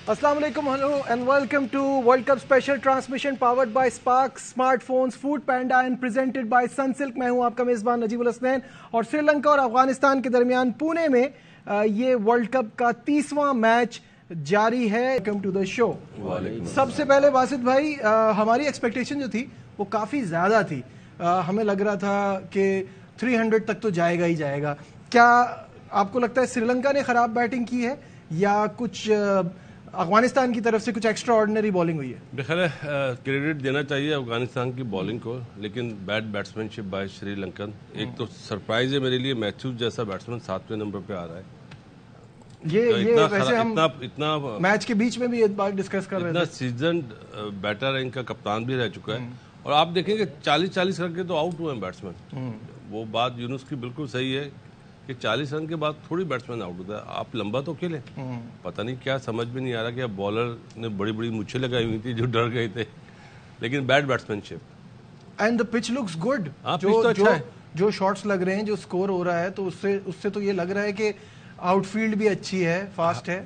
Assalamu alaikum, hello and welcome to World Cup special transmission powered by Spark Smartphones, Food Panda and presented by Sunsilk. मैं हूं आपका मेज़बान नजीबुल हसनैन और श्रीलंका और अफगानिस्तान के दरमियान पुणे में ये वर्ल्ड कप का 30वां मैच जारी है. Welcome to the show. सबसे पहले वासिद भाई, हमारी एक्सपेक्टेशन जो थी वो काफ़ी ज़्यादा थी. हमें लग रहा था कि 300 तक तो जाएगा ही जाएगा. क्या आपको लगता है श्रीलंका ने ख़राब बैटिंग की है या कुछ अफगानिस्तान की तरफ से कुछ एक्स्ट्रा ऑर्डिनरी बॉलिंग हुई है? बेखैर क्रेडिट देना चाहिए अफगानिस्तान की बॉलिंग को, लेकिन बैड बैट्समैनशिप बाय श्रीलंकन. एक तो सरप्राइज है मेरे लिए, मैथ्यूज जैसा बैट्समैन 7वें नंबर पे आ रहा है. ये वैसे हम इतना मैच के बीच में भी एक बार डिस्कस कर रहे थे. इतना सीजन बैटर है, इनका कप्तान भी रह चुका है. और आप देखेंगे 40-40 रन के तो आउट हुए हैं बैट्समैन. वो बात यूनुस की बिल्कुल सही है कि 40 रन के बाद थोड़ी बैट्समैन आउट होता है. आप लंबा तो खेलें. पता नहीं क्या समझ में नहीं आ रहा कि अब बॉलर ने बड़ी बड़ी मुच्छें लगाई हुई थी जो डर गए थे, लेकिन bad batsmanship. And the pitch looks good. जो शॉट्स लग रहे हैं, जो स्कोर हो रहा है, तो उससे तो ये लग रहा है कि आउटफील्ड भी अच्छी है, फास्ट है.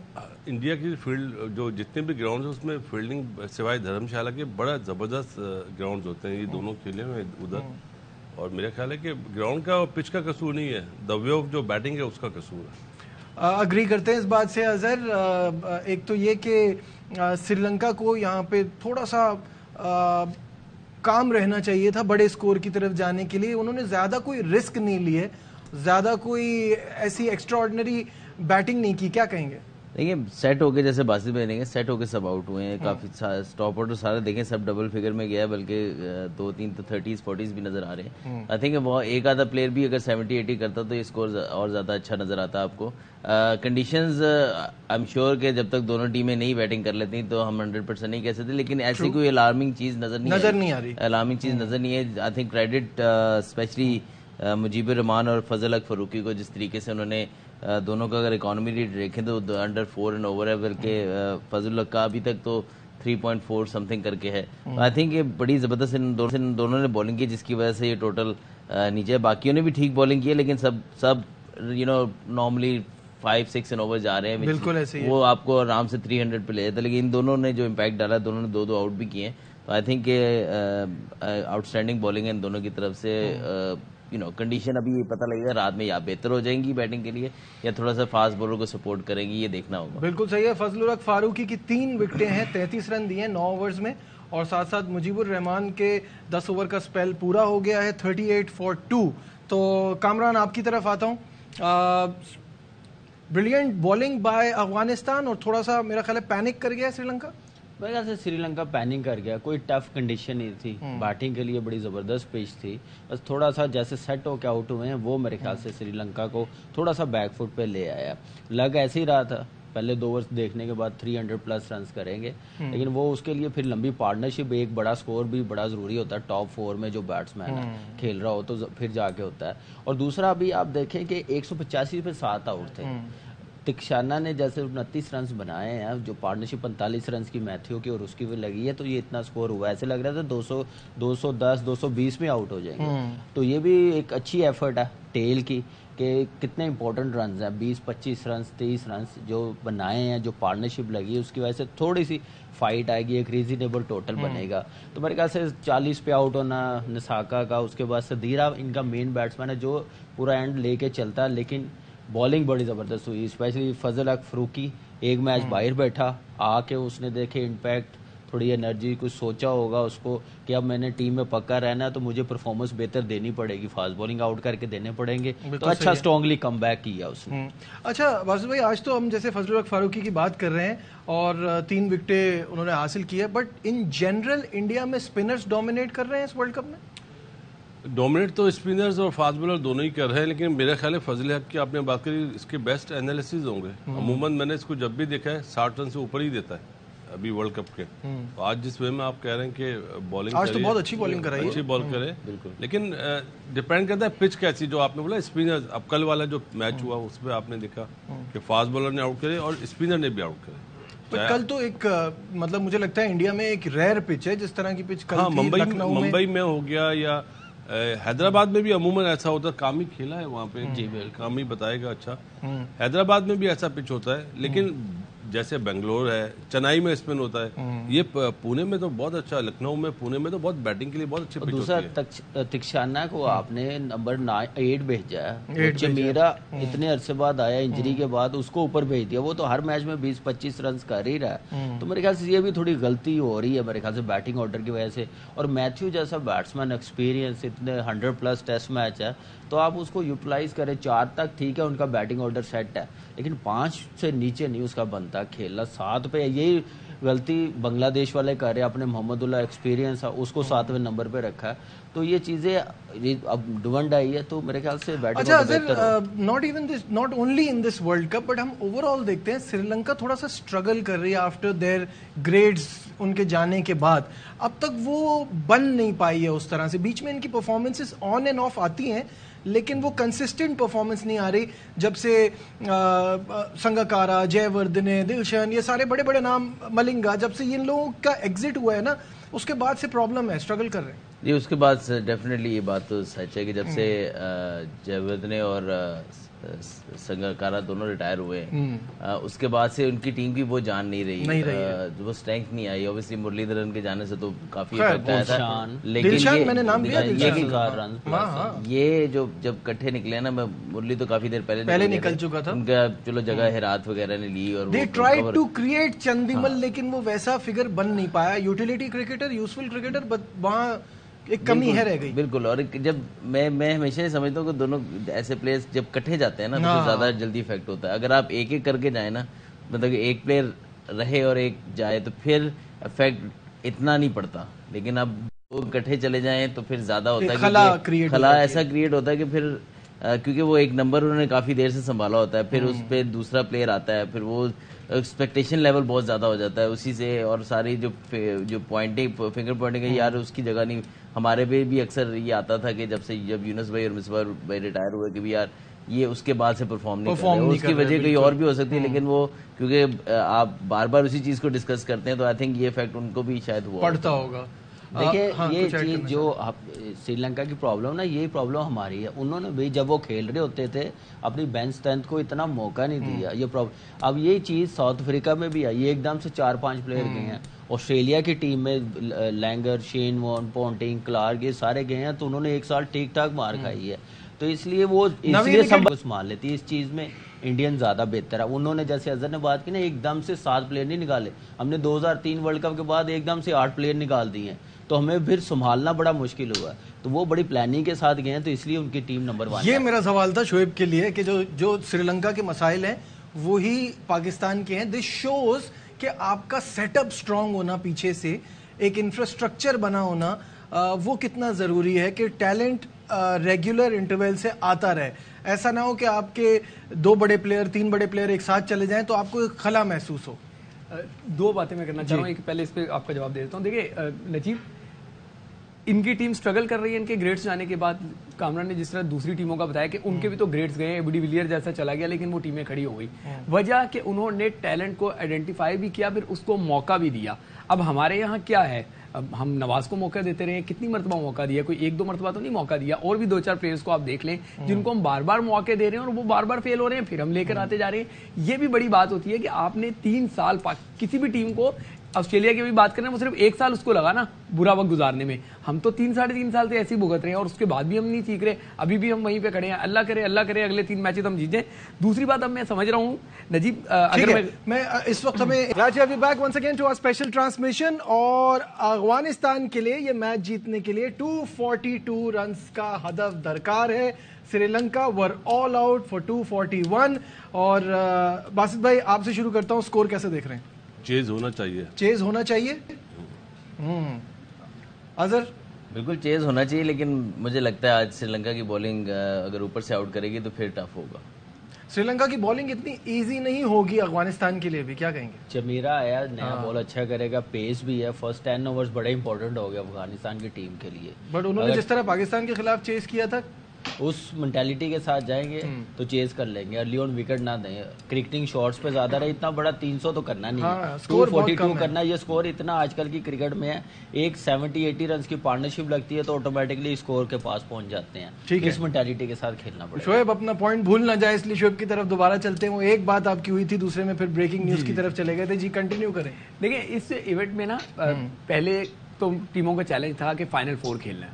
इंडिया की फील्ड जो जितने भी ग्राउंड है उसमें फील्डिंग सिवाय धर्मशाला के बड़ा जबरदस्त ग्राउंड होते हैं. ये दोनों खेले हुए उधर, और मेरा ख्याल है कि ग्राउंड का और पिच का कसूर नहीं है, द वे ऑफ जो बैटिंग है उसका कसूर है. अग्री करते हैं इस बात से अजहर. एक तो ये कि श्रीलंका को यहाँ पे थोड़ा सा काम रहना चाहिए था बड़े स्कोर की तरफ जाने के लिए. उन्होंने ज़्यादा कोई रिस्क नहीं लिए, ज़्यादा कोई ऐसी एक्स्ट्रा ऑर्डिनरी बैटिंग नहीं की. क्या कहेंगे? देखिए, सेट होके जैसे बासित भाई देंगे, सेट होके सब आउट हुए हैं. काफी स्टॉप आउट सारे देखें, सब डबल फिगर में गया है, बल्कि 2-3 तो 30-40s भी नजर आ रहे हैं. आई थिंक वो एक आधा प्लेयर भी अगर 70-80 करता तो ये स्कोर और ज्यादा अच्छा नजर आता आपको. कंडीशंस आई एम श्योर कि जब तक दोनों टीमें नहीं बैटिंग कर लेती तो हम 100% नहीं कह सकते, लेकिन ऐसी कोई अलार्मिंग चीज नजर नहीं आ रही. अलार्मिंग चीज नजर नहीं है. I think credit specially Mujibur Rahman और फजल हक फरूकी को, जिस तरीके से उन्होंने दोनों का अगर इकोनॉमी रेट देखें तो अंडर 4 एंड ओवर है, बल्कि फजल हक का अभी तक तो 3.4 समथिंग करके है. आई थिंक ये बड़ी जबरदस्त इन दोनों ने बॉलिंग की, जिसकी वजह से ये टोटल नीचे. बाकियों ने भी ठीक बॉलिंग की है, लेकिन सब नॉर्मली 5-6 एंड ओवर जा रहे हैं. बिल्कुल ऐसे ही वो आपको आराम से 300 पे ले जाता, लेकिन इन दोनों ने जो इम्पैक्ट डाला, दोनों ने 2-2 आउट भी किए. तो आई थिंक आउटस्टैंडिंग बॉलिंग है इन दोनों की तरफ से. कंडीशन अभी ये पता लगेगा रात में या बेहतर हो जाएंगी बैटिंग के लिए या थोड़ा सा फास्ट बॉलर को सपोर्ट करेंगी, ये देखना होगा. बिल्कुल सही है. फजलुल हक फारूकी की 3 विकेटें हैं, 33 रन दिए 9 ओवर्स में, और साथ साथ मुजीबुर रहमान के 10 ओवर का स्पेल पूरा हो गया है, 38 for 2. तो कामरान, आपकी तरफ आता हूँ. ब्रिलियंट बॉलिंग बाय अफगानिस्तान, और थोड़ा सा मेरा ख्याल है पैनिक कर गया श्रीलंका. मेरे ख्याल से श्रीलंका पैनिक कर गया. कोई टफ कंडीशन नहीं थी, बैटिंग के लिए बड़ी ज़बरदस्त पिच थी. बस थोड़ा सा जैसे सेट होकर आउट हुए हैं, वो मेरे ख्याल से श्रीलंका को थोड़ा सा बैकफुट पे ले आया. लग ऐसे ही रहा था पहले 2 ओवर्स देखने के बाद 300+ रन करेंगे, लेकिन वो उसके लिए फिर लंबी पार्टनरशिप, एक बड़ा स्कोर भी बड़ा ज़रूरी होता है. टॉप 4 में जो बैट्समैन है खेल रहा हो तो फिर जाके होता है. और दूसरा अभी आप देखें कि 185 पे 7 आउट थे. तिक्षाना ने जैसे 29 रन बनाए हैं, जो पार्टनरशिप 45 रन की मैथ्यू की और उसकी भी लगी है, तो ये इतना स्कोर हुआ. ऐसे लग रहा था 200, 210, 220 में आउट हो जाएंगे. तो ये भी एक अच्छी एफर्ट है टेल की कि कितने इंपॉर्टेंट रन हैं, 20-25 रन, 23 रन जो बनाए हैं, जो पार्टनरशिप लगी है, उसकी वजह से थोड़ी सी फाइट आएगी, एक रीजनेबल टोटल बनेगा. तो मेरे ख्याल से 40 पे आउट होना निसाका का, उसके बाद सदीरा इनका मेन बैट्समैन है जो पूरा एंड लेके चलता है, लेकिन बॉलिंग बड़ी ज़बरदस्त हुई. स्पेशली फजल हक फरूकी एक मैच बाहर बैठा आके, उसने देखे इम्पैक्ट, थोड़ी एनर्जी, कुछ सोचा होगा उसको कि अब मैंने टीम में पक्का रहना है तो मुझे परफॉर्मेंस बेहतर देनी पड़ेगी, फास्ट बॉलिंग आउट करके देने पड़ेंगे. तो अच्छा स्ट्रांगली कम बैक किया उसने. अच्छा वासिफ भाई, आज तो हम जैसे फजल हक फारूकी की बात कर रहे हैं और 3 विकेटें उन्होंने हासिल की है, बट इन जनरल इंडिया में स्पिनर्स डोमिनेट कर रहे हैं इस वर्ल्ड कप में. डोमिनेट तो स्पिनर्स और फास्ट बॉलर दोनों ही कर रहे हैं, लेकिन मेरा ख्याल है फजल हक की आपने बात करी, इसके बेस्ट एनालिसिस होंगे. अमूमन मैंने इसको जब भी देखा है 60 रन से ऊपर ही देता है अभी वर्ल्ड कप के. तो आज जिस वे में आप कह रहे हैं कि बॉलिंग आज तो बहुत अच्छी बॉलिंग कराई है, अच्छी बॉल करे, लेकिन डिपेंड करता है पिच कैसी. जो आपने बोला स्पिनर्स, अब कल वाला जो मैच हुआ उसमें आपने देखा कि फास्ट बॉलर ने आउट करे और स्पिनर ने भी आउट करे. पर कल तो एक मतलब मुझे लगता है इंडिया में एक रेयर पिच है जिस तरह की पिच कल थी. मुंबई में हो गया या हैदराबाद में भी अमूमन ऐसा होता है. कामी खेला है वहाँ पे, जी कामी बताएगा. अच्छा, हैदराबाद में भी ऐसा पिच होता है, लेकिन جیسے بنگلور ہے, چنائی میں اسپن ہوتا ہے, یہ پونے میں تو بہت اچھا, لکھنؤ میں, پونے میں تو بہت بیٹنگ کے لیے بہت اچھی پچ ہوتی ہے. دوسرا تکشانہ کو آپ نے نمبر 8 بھیجا ہے, چمیرا اتنے عرصے بعد آیا انجری کے بعد, اس کو اوپر بھیج دیا, وہ تو ہر میچ میں 20-25 رنز کر ہی رہا ہے. تو میرے خیال سے یہ بھی تھوڑی غلطی ہو رہی ہے میرے خیال سے بیٹنگ آرڈر کی وجہ سے. اور میتھیو جیسا بیٹسمین, ایکسپیرینس, اتنے 100+ ٹیسٹ میچ ہے, تو آپ اس کو یوٹیلائز کریں. 4 تک ٹھیک ہے ان کا بیٹنگ آرڈر سیٹ ہے, لیکن 5 سے نیچے نہیں اس کا بنتا کھیلنا. 7 پہ یہی غلطی بنگلہ دیش والے کر رہے ہیں, اپنے محمد اللہ ایکسپیرینس ہے اس کو 7ویں نمبر پہ رکھا ہے. تو یہ چیزیں اب ڈونڈ آئی ہے, تو میرے خیال سے batting not only in this world cup, but ہم اوور آل دیکھتے ہیں سری لنکا تھوڑا سا اسٹرگل کر رہی ہے آفٹر دیئر گریڈز, ان کے جانے کے بعد اب تک وہ بن نہیں پائی ہے اس طرح سے. بیچ میں ان کی پرفارمنسز آن اینڈ آف آتی ہیں, لیکن وہ کنسسٹنٹ پرفارمنس نہیں آ رہی. جب سے سنگاکارا, جے وردھنے, دلشن, یہ سارے بڑے بڑے نام, ملنگا, جب سے ان لوگوں کا ایگزٹ ہوا ہے نا, اس کے بعد سے پرابلم ہے, اسٹرگل کر رہے ہیں. جی اس کے بعد ڈیفینیٹلی یہ بات تو سچ ہے کہ جب سے جے وردھنے اور سنگاکارا دونوں ریٹائر ہوئے ہیں, اس کے بعد سے ان کی ٹیم کی وہ جان نہیں رہی, وہ اسٹرینتھ نہیں آئی. اوبیسلی مرلی دھرن کے جانے سے تو کافی افیکٹ آیا تھا, لیکن یہ جو جب کٹھے نکلے نا, میں مرلی تو کافی دیر پہلے نکل چکا تھا, ان کا چلو جگہ ہرات وغیرہ نے لی, اور they tried to create چندیمل, لیکن وہ ویسا فگر بن نہیں پایا. یوٹیلیٹی کرکٹر, یوزفل کرکٹر, وہاں ایک کمی ہے رہ گئی. بالکل. اور جب میں ہمیشہ سمجھتا ہوں کہ دونوں ایسے پلیئرز جب کٹھے جاتے ہیں نا تو زیادہ جلدی افیکٹ ہوتا ہے. اگر آپ ایک ایک کر کے جائیں نا, مطلب کہ ایک پلیئر رہے اور ایک جائے, تو پھر افیکٹ اتنا نہیں پڑتا. لیکن اب وہ کٹھے چلے جائیں تو پھر زیادہ ہوتا ہے, خلا ایسا کریٹ ہوتا ہے کہ پھر کیونکہ وہ ایک نمبر انہوں نے کافی دیر سے سنبھالا ہوتا ہے, پھر اس پہ دوسرا پلیئر آتا ہے, پھر وہ ایکسپیکٹیشن لیول بہت زیادہ ہو جاتا ہے اسی سے. اور ساری جو پوائنٹنگ, فنگر پوائنٹنگ ہے یار, اس کی جگہ نہیں. ہمارے پہ بھی اکثر یہ آتا تھا کہ جب یونس بھائی اور مصباح بھائی ریٹائر ہوئے کہ یار یہ اس کے بعد سے پرفارم نہیں کر رہے. اس کی وجہ کوئی اور بھی ہو سکتی ہے, لیکن وہ کیونکہ آپ بار بار اسی چیز کو ڈسکس کرتے ہیں, تو آئی تھنک یہ افیکٹ ان کو بھی شاید ہوا پڑتا ہوگا. دیکھیے یہ چیز جو سری لنکا کی پرابلم نا, یہی پرابلم ہماری ہے. انہوں نے بھی جب وہ کھیل رہے ہوتے تھے اپنی بینچ اسٹرینتھ کو اتنا موقع نہیں دیا. یہ پرابلم اب یہی چیز ساؤتھ افریقہ میں بھی آئی. ایک دم سے 4-5 پلیئر گئے ہیں. آسٹریلیا کی ٹیم میں Langer, Shane Warne, Ponting, Clarke, یہ سارے گئے ہیں, تو انہوں نے ایک سال ٹھیک ٹھاک مار کھائی ہے. تو اس لیے وہ سنبھال لیتی ہے. اس چیز میں انڈین زیادہ بہتر ہے. انہوں نے جیسے اظہر نے بات کی نا, ایک دم سے 7 پلیئر نہیں نکالے. ہم نے 2003 ورلڈ کپ کے بعد ایک دم سے 8 پلیئر نکال دیے ہیں, تو ہمیں پھر سنبھالنا بڑا مشکل ہوا. تو وہ بڑی پلاننگ کے ساتھ گئے ہیں, تو اس لیے ان کی ٹیم نمبر 1. یہ میرا سوال تھا شعیب کے لیے کہ جو سری لنکا کے مسائل ہیں وہی پاکستان کے ہیں. دس شوز کہ آپ کا سیٹ اپ اسٹرانگ ہونا, پیچھے سے ایک انفراسٹرکچر بنا ہونا, وہ کتنا ضروری ہے کہ ٹیلنٹ ریگولر انٹرول سے آتا رہے. ایسا نہ ہو کہ آپ کے 2 بڑے پلیئر 3 بڑے پلیئر ایک ساتھ چلے جائیں تو آپ کو خلا محسوس ہو. 2 باتیں میں کرنا چاہ رہا ہوں. ایک پہلے اس پہ آپ کا جواب دے دیتا ہوں. دیکھیے نجیب, ان کی ٹیم سٹرگل کر رہی ہے ان کے گریڈز جانے کے بعد. کامران نے جس طرح دوسری ٹیموں کا بتایا کہ ان کے بھی تو گریڈز گئے ہیں, ڈی ویلیئر جیسا چلا گیا, لیکن وہ ٹیمیں کھڑی ہو گئی. وجہ کہ انہوں نے ٹیلنٹ کو آئیڈینٹیفائی بھی کیا, پھر اس کو موقع بھی دیا. اب ہمارے یہاں کیا ہے, ہم نواز کو موقع دیتے رہے, کتنی مرتبہ موقع دیا, کوئی 1-2 مرتبہ تو نہیں موقع دیا. اور بھی 2-4 پلیئرز کو آپ دیکھ لیں جن کو ہم بار بار موقع دے رہے ہیں اور وہ بار بار فیل ہو رہے ہیں, پھر ہم لے کر آتے جا رہے ہیں. یہ بھی بڑی بات ہوتی ہے کہ آپ نے 3 سال کسی بھی ٹیم کو, آسٹریلیا کی بھی بات کریں, وہ صرف 1 سال اس کو لگا نا برا وقت گزارنے میں. ہم تو 3-3.5 سال سے ایسے ہی بھگت رہے ہیں, اور اس کے بعد بھی ہم نہیں سیکھ رہے. ابھی بھی ہم وہیں پہ کھڑے ہیں. اللہ کرے اگلے 3 میچز ہم جیت جائیں. دوسری بات اب میں سمجھ رہا ہوں نجیب, اگر میں اس وقت ہمیں back once again to our special transmission, اور افغانستان کے لیے یہ میچ جیتنے کے لیے 242 رنز کا ہدف درکار ہے. سری لنکا ور آل آؤٹ فار 241. اور باسط بھائی آپ سے شروع کرتا ہوں, اسکور کیسے دیکھ رہے ہیں؟ چیز ہونا چاہیے. چیز ہونا چاہیے. اظہر بالکل چیز ہونا چاہیے, لیکن مجھے لگتا ہے آج سری لنکا کی بولنگ اگر اوپر سے آؤٹ کرے گی تو پھر ٹف ہوگا. سری لنکا کی بولنگ اتنی ایزی نہیں ہوگی افغانستان کے لیے بھی, کیا کہیں گے؟ چمیرا آیا, نیا بال اچھا کرے گا, پیس بھی ہے. فرسٹ 10 اوورز بڑے امپورٹنٹ ہو گئے افغانستان کی ٹیم کے لیے. بٹ انہوں نے جس طرح پاکستان کے خلاف چیز کیا تھا उस मेंटालिटी के साथ जाएंगे तो चेज कर लेंगे, अर्ली ऑन विकेट ना दें, क्रिकेटिंग शॉट्स पे ज्यादा रहे, इतना बड़ा 300 तो करना नहीं है, 242 करना, ये स्कोर इतना आजकल की क्रिकेट में है, एक 70-80 रन की पार्टनरशिप लगती है तो ऑटोमेटिकली स्कोर के पास पहुंच जाते हैं। इस मेंटालिटी के साथ खेलना पड़ेगा। शोएब अपना पॉइंट भूल ना जाए, इसलिए शोएब की तरफ दोबारा चलते हैं। वो एक बात आपकी हुई थी, दूसरे में फिर ब्रेकिंग न्यूज की तरफ चले गए थे जी, कंटिन्यू करें। देखिए इस इवेंट में ना पहले तो टीमों का चैलेंज था कि फाइनल 4 खेलना है,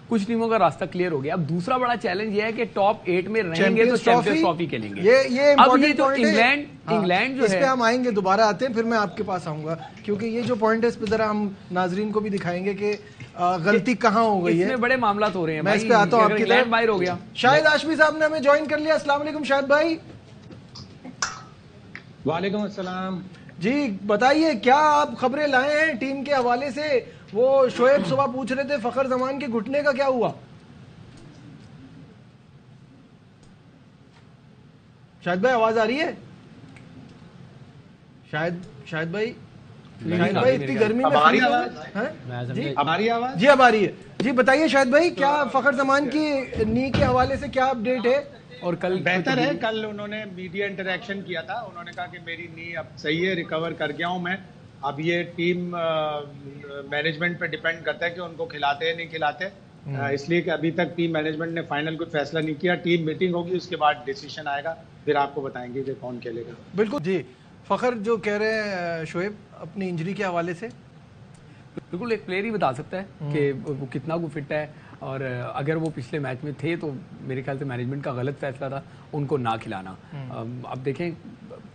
कुछ टीमों का रास्ता क्लियर हो गया। अब दूसरा बड़ा चैलेंज ये है कि टॉप 8 में रहेंगे तो चैंपियंस ट्रॉफी खेलेंगे। ये अब ये जो इंग्लैंड जो इस पे हम आएंगे, दोबारा आते हैं, फिर मैं आपके पास आऊंगा, क्योंकि ये जो पॉइंट है इस पे जरा हम नाजरीन को भी दिखाएंगे कि गलती कहाँ हो गई है। इसमें बड़े मामला हो रहे हैं। मैं इस पे आता हूँ आपकी तरफ। बाहर हो गया। शाहिद हाशमी साहब ने हमें ज्वाइन कर लिया। अस्सलाम वालेकुम शाहिद भाई। वालेकुम अस्सलाम जी, बताइए क्या आप खबरें लाए हैं टीम के हवाले से? वो शोएब सुबह पूछ रहे थे फखर जमान के घुटने का क्या हुआ? शाहिद भाई आवाज आ रही है? शाहिद भाई इतनी गर्मी में हमारी आवाज जी अब आ रही है जी। बताइए शाहिद भाई, क्या फखर जमान की नी के हवाले से क्या अपडेट है? और कल बेहतर है। कल उन्होंने मीडिया इंटरेक्शन किया था, उन्होंने कहा कि मेरी नी अब सही है, रिकवर कर गया हूं मैं। अब ये टीम मैनेजमेंट पे डिपेंड करता है कि उनको खिलाते हैं नहीं खिलाते, इसलिए कि अभी तक टीम मैनेजमेंट ने फाइनल कोई फैसला नहीं किया। टीम मीटिंग होगी, उसके बाद डिसीजन आएगा, फिर आपको बताएंगे कि कौन खेलेगा। बिल्कुल जी। फखर जो कह रहे हैं शोएब अपनी इंजरी के हवाले से, बिल्कुल एक प्लेयर ही बता सकता है कि वो कितना को फिट है, और अगर वो पिछले मैच में थे तो मेरे ख्याल से मैनेजमेंट का गलत फैसला था उनको ना खिलाना। अब देखें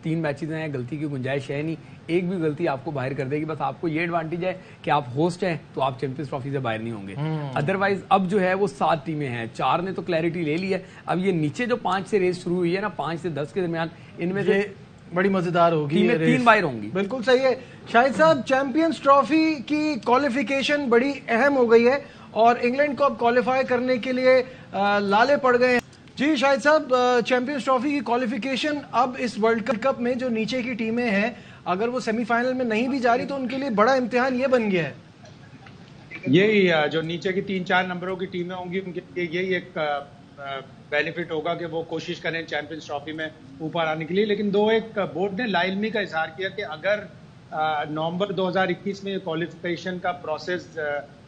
3 मैचेस हैं, गलती की गुंजाइश है नहीं, एक भी गलती आपको बाहर कर देगी। बस आपको ये एडवांटेज है कि आप होस्ट हैं तो आप चैंपियंस ट्रॉफी से बाहर नहीं होंगे। अदरवाइज अब जो है वो 7 टीमें हैं, 4 ने तो क्लैरिटी ले ली है। अब ये नीचे जो 5 से रेस शुरू हुई है ना, 5 से 10 के दरमियान, इनमें से बड़ी मजेदार होगी, टीमें 3 बाहर होंगी। बिल्कुल सही है शाहिद साहब। चैंपियंस ट्रॉफी की क्वालिफिकेशन बड़ी अहम हो गई है और इंग्लैंड को अब क्वालिफाई करने के लिए लाले पड़ गए हैं जी। शाहिद साहब, चैंपियंस ट्रॉफी की क्वालिफिकेशन अब इस वर्ल्ड कप में जो नीचे की टीमें हैं, अगर वो सेमीफाइनल में नहीं भी जा रही तो उनके लिए बड़ा इम्तिहान ये बन गया है। यही जो नीचे की 3-4 नंबरों की टीमें होंगी उनके लिए यही एक बेनिफिट होगा कि वो कोशिश करें चैंपियंस ट्रॉफी में ऊपर आने के लिए। लेकिन एक बोर्ड ने लाइलमी का इजहार किया कि अगर नवंबर 2021 में ये क्वालिफिकेशन का प्रोसेस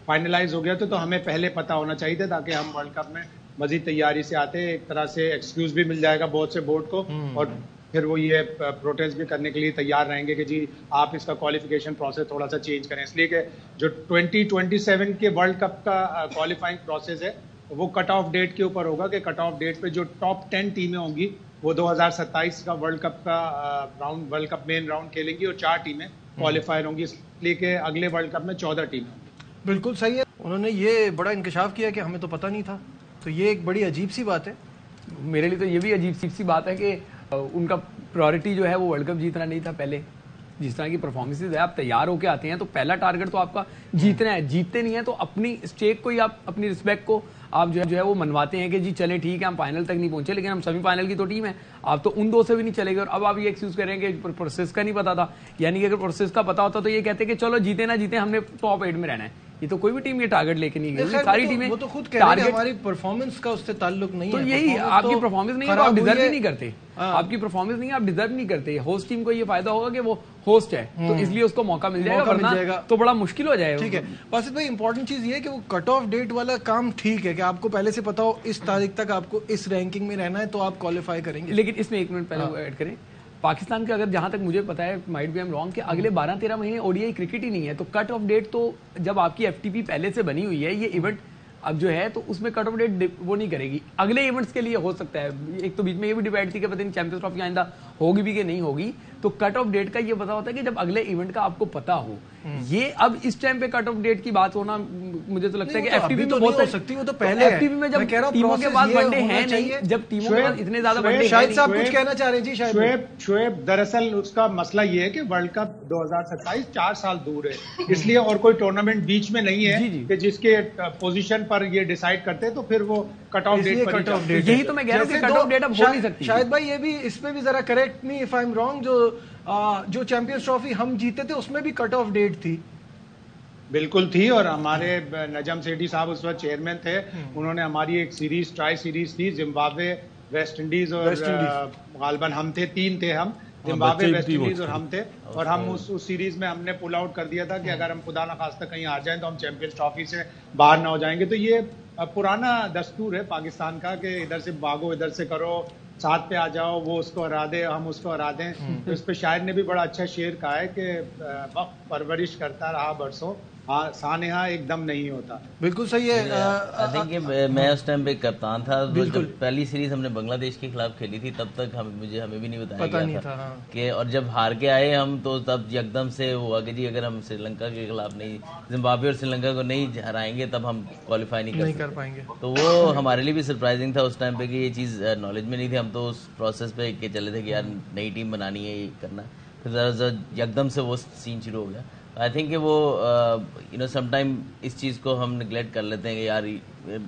फाइनलाइज हो गया तो हमें पहले पता होना चाहिए था, ताकि हम वर्ल्ड कप में मजीद तैयारी से आते। एक तरह से एक्सक्यूज भी मिल जाएगा बहुत से बोर्ड को, और फिर वो ये प्रोटेस्ट भी करने के लिए तैयार रहेंगे कि जी आप इसका क्वालिफिकेशन प्रोसेस थोड़ा सा चेंज करें। इसलिए कि जो 2027 के वर्ल्ड कप का क्वालिफाइंग प्रोसेस है वो कट ऑफ डेट के ऊपर होगा, कि कट ऑफ डेट पे जो टॉप 10 टीमें होंगी वो 2027 का वर्ल्ड कप मेन राउंड खेलेंगी और 4 टीमें क्वालिफायर होंगी, इसलिए कि अगले वर्ल्ड कप में 14 टीमें। बिल्कुल सही है, उन्होंने ये बड़ा इंकशाफ किया कि हमें तो पता नहीं था, तो ये एक बड़ी अजीब सी बात है। मेरे लिए तो ये भी अजीब सी बात है कि उनका प्रायोरिटी जो है वो वर्ल्ड कप जीतना नहीं था। पहले जिस तरह की परफॉर्मेंसेज है, आप तैयार होकर आते हैं तो पहला टारगेट तो आपका जीतना है। जीतते नहीं है तो अपनी स्टेक को या अपनी रिस्पेक्ट को आप जो है वो मनवाते हैं कि जी चले ठीक है हम फाइनल तक नहीं पहुंचे लेकिन हम सेमीफाइनल की तो टीम है। आप तो उन 2 से भी नहीं चले गए और अब आप ये एक्सक्यूज करेंगे कि प्रोसेस का नहीं पता था। यानी कि अगर प्रोसेस का पता होता तो ये कहते कि चलो जीते ना जीते हमने टॉप 8 में रहना है। ये तो कोई भी टीम ये टारगेट लेके नहीं गई, सारी टीमें वो तो खुद कह रही है हमारी परफॉर्मेंस का उससे ताल्लुक नहीं है। तो यही आपकी परफॉर्मेंस नहीं है तो आप डिजर्व ही नहीं करते। आपकी परफॉर्मेंस नहीं है, आप डिजर्व नहीं करते। होस्ट टीम को ये फायदा होगा कि वो होस्ट है तो इसलिए उसको मौका मिल जाएगा, वरना तो बड़ा मुश्किल हो जाएगा। ठीक है बासित भाई, इंपॉर्टेंट चीज ये है कि वो कट ऑफ डेट वाला काम ठीक है कि आपको पहले से पता हो इस तारीख तक आपको इस रैंकिंग में रहना है तो आप क्वालिफाई करेंगे। लेकिन इसमें 1 मिनट पहले ऐड करें, पाकिस्तान के अगर जहां तक मुझे पता है, might be I am wrong, कि अगले 12-13 महीने ओडीआई क्रिकेट ही नहीं है। तो कट ऑफ डेट तो जब आपकी एफटीपी पहले से बनी हुई है, ये इवेंट अब जो है तो उसमें कट ऑफ डेट वो नहीं करेगी। अगले इवेंट्स के लिए हो सकता है। एक तो बीच में ये भी डिबेट थी कि पता नहीं चैंपियंस ट्रॉफी आइंदा होगी भी कि नहीं होगी। तो कट ऑफ डेट का ये पता होता है कि जब अगले इवेंट का आपको पता हो। ये अब इस टाइम पे कट ऑफ डेट की बात होना मुझे तो लगता है कि एफटीपी में बहुत हो सकती है। तो पहले एफटीपी में जब टीमों के पास वनडे है नहीं, जब टीमों के पास इतने ज्यादा वनडे, शायद साहब कुछ कहना चाह रहे हैं जी। शायद शोएब दरअसल उसका मसला ये है कि वर्ल्ड कप 2027 4 साल दूर है, इसलिए और कोई टूर्नामेंट बीच में नहीं है कि जिसके पोजीशन पर ये डिसाइड करते हैं, तो फिर वो कट ऑफ डेट पर यही तो मैं कह रहा हूं कि कट ऑफ डेट अब हो नहीं सकती। शायद भाई ये भी इस पे भी जरा correct me if I am wrong, जो चैंपियंस ट्रॉफी हम जीते थे उसमें भी कट ऑफ डेट थी। बिल्कुल थी, और हमारे नजम सेठी साहब उस वक्त चेयरमैन थे, उन्होंने हमारी एक सीरीज ट्राई सीरीज थी, जिम्बाब्वे, वेस्ट इंडीज और गालबन हम थे, 3 थे हम, जिम्बाब्वे, वेस्ट इंडीज और हम थे, और हम उस सीरीज में हमने पुल आउट कर दिया था कि अगर हम खुदा न खास्ता कहीं हार जाएं तो हम चैंपियंस ट्रॉफी से बाहर ना हो जाएंगे। तो ये पुराना दस्तूर है पाकिस्तान का कि इधर से भागो, इधर से करो, साथ पे आ जाओ, वो उसको हरा दे, हम उसको हरा दें। तो इस पे शायर ने भी बड़ा अच्छा शेर कहा है कि वक्त परवरिश करता रहा बरसों, सानेहा एकदम नहीं होता। बिल्कुल सही है। आई थिंक मैं उस टाइम पे कप्तान था, जब पहली सीरीज हमने बांग्लादेश के खिलाफ खेली थी तब तक हमें भी नहीं बताया गया था कि, और जब हार के आए हम तो तब एकदम से हुआ कि जी अगर हम श्रीलंका के खिलाफ नहीं, जिम्बाब्वे और श्रीलंका को नहीं हराएंगे तब हम क्वालिफाई नहीं कर पाएंगे। तो वो हमारे लिए भी सरप्राइजिंग था उस टाइम पे कि ये चीज़ नॉलेज में नहीं थी। हम तो उस प्रोसेस पे के चले थे कि यार नई टीम बनानी है, ये करना, फिर एकदम से वो सीन शुरू हो गया। आई थिंक कि वो समटाइम इस चीज़ को हम निगलेक्ट कर लेते हैं कि यार,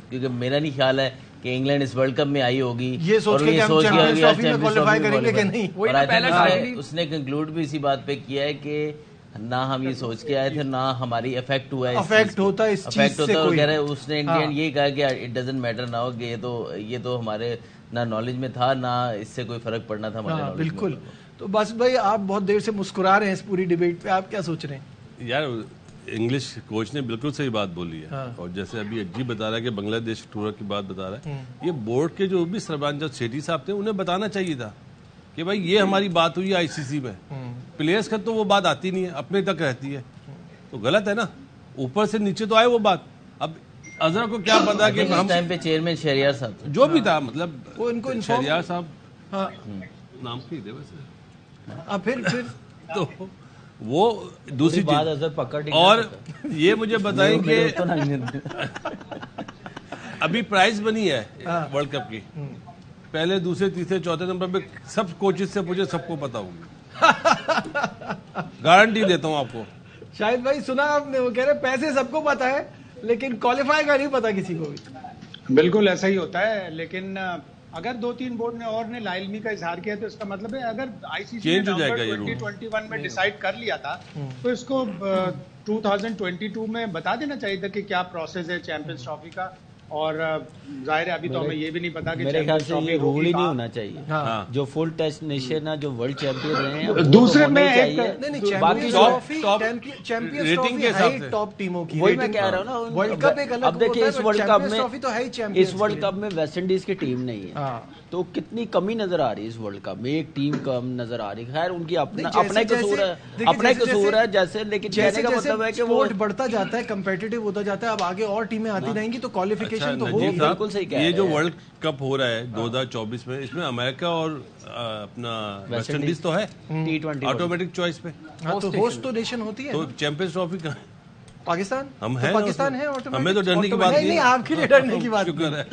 क्योंकि मेरा नहीं ख्याल है कि इंग्लैंड इस वर्ल्ड कप में आई होगी ये सोच के हम चैंपियंस ट्रॉफी में क्वालीफाई करेंगे कि नहीं। और आई थिंक उसने कंक्लूड भी इसी बात पे किया है कि ना हम ये सोच के आए थे, ना हमारी इफेक्ट हुआ है, इफेक्ट होता इस चीज से कोई। कह रहे उसने इंडियन ये कहा कि इट डजंट मैटर नाउ कि ये तो हमारे ना नॉलेज में था, ना इससे कोई फर्क पड़ना था हमारे नॉलेज। बिल्कुल। तो बस भाई आप बहुत देर से मुस्कुरा रहे हैं इस पूरी डिबेट पे, आप क्या सोच रहे हैं? यार इंग्लिश कोच ने बिल्कुल सही बात बोली है। और जैसे अभी अज्जी बता रहा है कि बांग्लादेश टूर की बात बता रहा है, ये बोर्ड के जो भी सरपंच सेठी साहब थे उन्हें बताना चाहिए था कि भाई ये हमारी बात हुई आईसीसी में, प्लेयर्स का तो वो बात आती नहीं है, अपने तक रहती है, तो गलत है ना। ऊपर से नीचे तो आए वो बात। अब अजहर को क्या पता कि हम टाइम पे चेयरमैन शहरियार साहब जो भी था, मतलब वो इनको शहरियार साहब नाम की थे वैसे, फिर तो वो दूसरी बात अजहर पकड़। और ये मुझे बताएं कि अभी प्राइज बनी है वर्ल्ड कप की, पहले दूसरे तीसरे चौथे नंबर पे सब कोचेस से पूछे, सबको पता होगी, गारंटी देता हूँ आपको। शायद भाई सुना आपने, वो कह रहे पैसे सबको पता है लेकिन क्वालिफाई का नहीं पता किसी को भी। बिल्कुल ऐसा ही होता है, लेकिन अगर 2-3 बोर्ड ने और ने लाइलमी का इजहार किया तो इसका मतलब है अगर आईसीसी ने 2021 में डिसाइड कर लिया था तो इसको 2022 में बता देना चाहिए था कि क्या प्रोसेस है चैंपियंस ट्रॉफी का। और जाहिर है अभी तो हमें ये भी नहीं पता कि मेरे ख्याल से ये रूल ही नहीं होना चाहिए। जो फुल टेस्ट नेशन है, जो वर्ल्ड चैंपियन रहे हैं, दूसरे में बाकी चैंपियंस ट्रॉफी है टॉप टीमों की, वही मैं कह रहा हूँ ना। वर्ल्ड कप एक अलग, अब देखिए इस वर्ल्ड कप में, इस वर्ल्ड कप में वेस्ट इंडीज की टीम नहीं है, तो कितनी कमी नजर आ रही है इस वर्ल्ड कप में, एक टीम कम नजर आ रही है। खैर उनकी अपना कसूर है, अपना कसूर है जैसे, लेकिन कहने का मतलब है कि वो बढ़ता जाता है, कंपेटिटिव होता जाता है, अब आगे और टीमें आती रहेंगी तो क्वालिफिकेशन तो होगी। बिल्कुल सही कह रहे हैं। ये जो वर्ल्ड कप हो रहा है 2024 में, इसमें अमेरिका और अपना वेस्ट इंडीज तो है T20 ऑटोमेटिक चॉइस पे, तो होस्ट तो नेशन होती है। तो चैंपियंस ट्रॉफी का पाकिस्तान हम हैं, पाकिस्तान है, हमें तो डरने की बात नहीं, आपके लिए डरने की बात शुक्र है।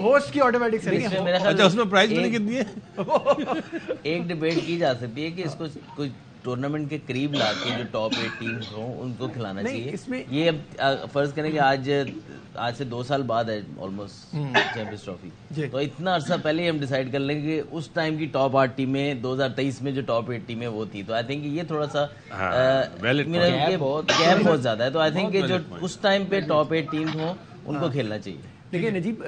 होस्ट की ऑटोमेटिक सेलेक्शन। अच्छा, उसमें प्राइस मनी कितनी है? एक डिबेट की जा सकती है कि इसको कुछ टूर्नामेंट के करीब ला के जो टॉप 8 टीम हो उनको खिलाना चाहिए। इसमें ये अब फर्ज करें कि आज से 2 साल बाद है ऑलमोस्ट चैंपियंस ट्रॉफी, तो इतना अर्सा पहले ही हम डिसाइड कर लेंगे कि उस टाइम की टॉप 8 टीमें 2023 में जो टॉप 8 टीमें वो थी, तो आई थिंक ये थोड़ा सा गैप बहुत ज्यादा है। तो आई थिंक जो उस टाइम पे टॉप 8 टीम हो उनको खेलना चाहिए। देखिए नजीब,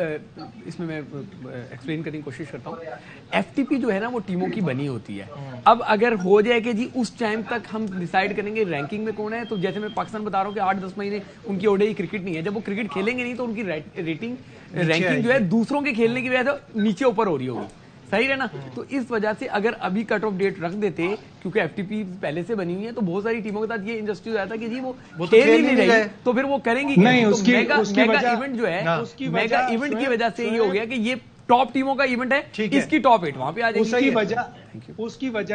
इसमें मैं एक्सप्लेन करने की कोशिश करता हूँ। एफटीपी जो है ना वो टीमों की बनी होती है। अब अगर हो जाए कि जी उस टाइम तक हम डिसाइड करेंगे रैंकिंग में कौन है, तो जैसे मैं पाकिस्तान बता रहा हूँ कि 8-10 महीने उनकी ओडीआई क्रिकेट नहीं है, जब वो क्रिकेट खेलेंगे नहीं तो उनकी रेटिंग रैंकिंग जो है दूसरों के खेलने की वजह से नीचे ऊपर हो रही होगी, सही है ना। तो इस वजह से अगर अभी कट ऑफ डेट रख देते, क्योंकि एफटीपी पहले से बनी हुई है, तो बहुत सारी टीमों के साथ ये इंडस्ट्री हो जाता कि जी वो खेल ही नहीं रही, तो फिर वो करेंगी नहीं। तो मेगा इवेंट जो है, मेगा इवेंट की वजह से ये हो गया कि ये टॉप टीमों का इवेंट है, इसकी टॉप 8 वहां पे आ जाएगी। उसकी वजह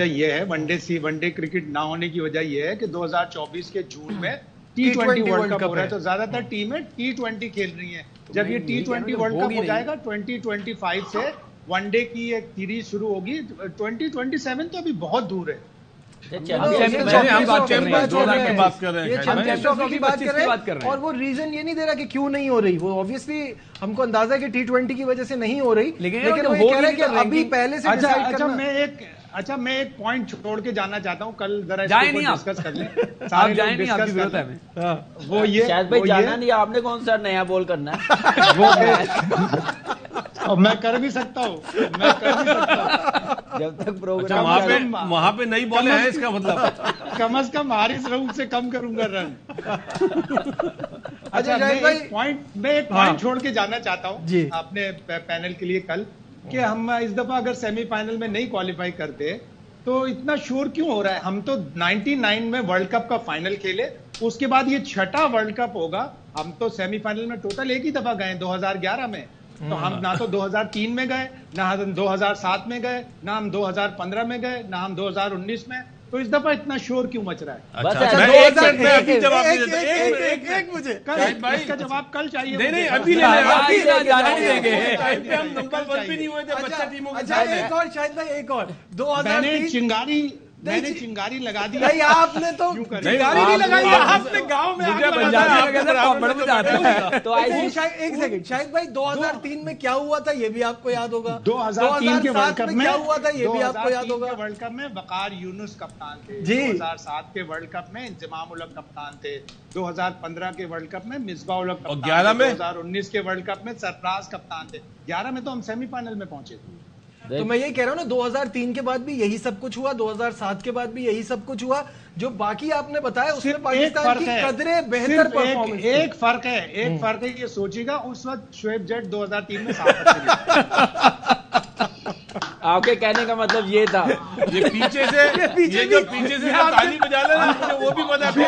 ये है वनडे क्रिकेट ना होने की वजह ये है कि 2024 के जून में T20 वर्ल्ड कप हो रहा है, तो ज्यादातर टीमें T20 खेल रही हैं। जब ये T20 वर्ल्ड कप हो जाएगा 2025 से वनडे की एक सीरीज शुरू होगी। 2027 तो अभी बहुत दूर है। और वो रीजन ये नहीं दे रहा कि क्यों नहीं हो रही, वो ऑब्वियसली हमको अंदाजा है कि T20 की वजह से नहीं हो रही, लेकिन वो कह रहे हैं कि अभी पहले से डिसाइड करना। मैं एक पॉइंट छोड़ के जाना चाहता हूँ, कल जरा डिस्कस कर लें, आप जाए नहीं, आपकी जरूरत है हमें। वो ये शायद भाई जाना नहीं, आपने कौन सा नया बॉल करना है? वो मैं कर भी सकता हूँ, जब तक प्रोग्राम वहां पे नई बॉलें हैं, इसका मतलब कम से कम हारिस रऊफ से कम करूंगा रन। अच्छा, मैं एक पॉइंट छोड़ के जाना चाहता हूँ आपने पैनल के लिए कल, कि हम इस दफा अगर सेमीफाइनल में नहीं क्वालिफाई करते तो इतना शोर क्यों हो रहा है? हम तो 99 में वर्ल्ड कप का फाइनल खेले, उसके बाद ये छठा वर्ल्ड कप होगा। हम तो सेमीफाइनल में टोटल एक ही दफा गए 2011 में, तो हम ना तो 2003 में गए, ना हम 2007 में गए, ना हम 2015 में गए, ना हम 2019 में। तो इस दफा इतना शोर क्यों मच रहा है? इसका जवाब कल चाहिए। नहीं अभी हम नंबर 1 भी नहीं हुए थे बच्चा टीमों के साथ। एक और शायद भाई, एक और 2003 मैंने चिंगारी लगा दी। नहीं, आपने तो चिंगारी नहीं लगाई, आपने गांव में तो एक सेकंड, शायद भाई 2003 में क्या हुआ था ये भी आपको याद होगा। 2003 के वर्ल्ड कप में क्या हुआ था ये भी आपको याद होगा। वर्ल्ड कप में वकार यूनुस कप्तान थे जी। 2007 के वर्ल्ड कप में इंजमाम उल हक कप्तान थे। 2015 के वर्ल्ड कप में मिसबा उल हक कप्तान, 2019 के वर्ल्ड कप में सरफराज कप्तान थे। 11 में तो हम सेमीफाइनल में पहुंचे थे। तो मैं ये कह रहा हूँ ना, 2003 के बाद भी यही सब कुछ हुआ, 2007 के बाद भी यही सब कुछ हुआ। जो बाकी आपने बताया उसमें पाकिस्तान की कदरें बेहतर परफॉर्मेंस। एक फर्क है, ये सोचिएगा उस वक्त शोएब जट 2003 में साफ आपके कहने का मतलब ये था, ये पीछे से ताली बजा लेना, मुझे वो भी पता है।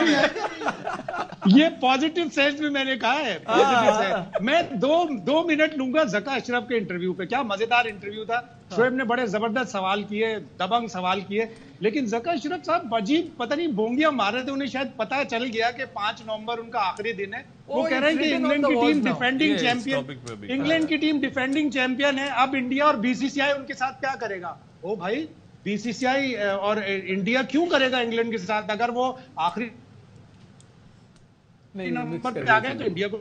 ये पॉजिटिव सेंस में मैंने कहा है, पॉजिटिव सेंस। मैं दो मिनट लूंगा ज़का अशरफ के इंटरव्यू पे। क्या मजेदार इंटरव्यू था। शोएब ने बड़े जबरदस्त सवाल किए, दबंग सवाल किए, लेकिन ज़का अशरफ साहब अजीब पता नहीं बोंगियां मार रहे थे। उन्हें शायद पता चल गया कि 5 नवंबर उनका आखिरी दिन है। वो कह रहे हैं कि इंग्लैंड की टीम डिफेंडिंग चैंपियन है। अब इंडिया और बीसीसीआई उनके साथ क्या करेगा? ओ भाई, बीसीसीआई और इंडिया क्यों करेगा इंग्लैंड के साथ? अगर वो आखिरी नंबर पे आ गए तो इंडिया को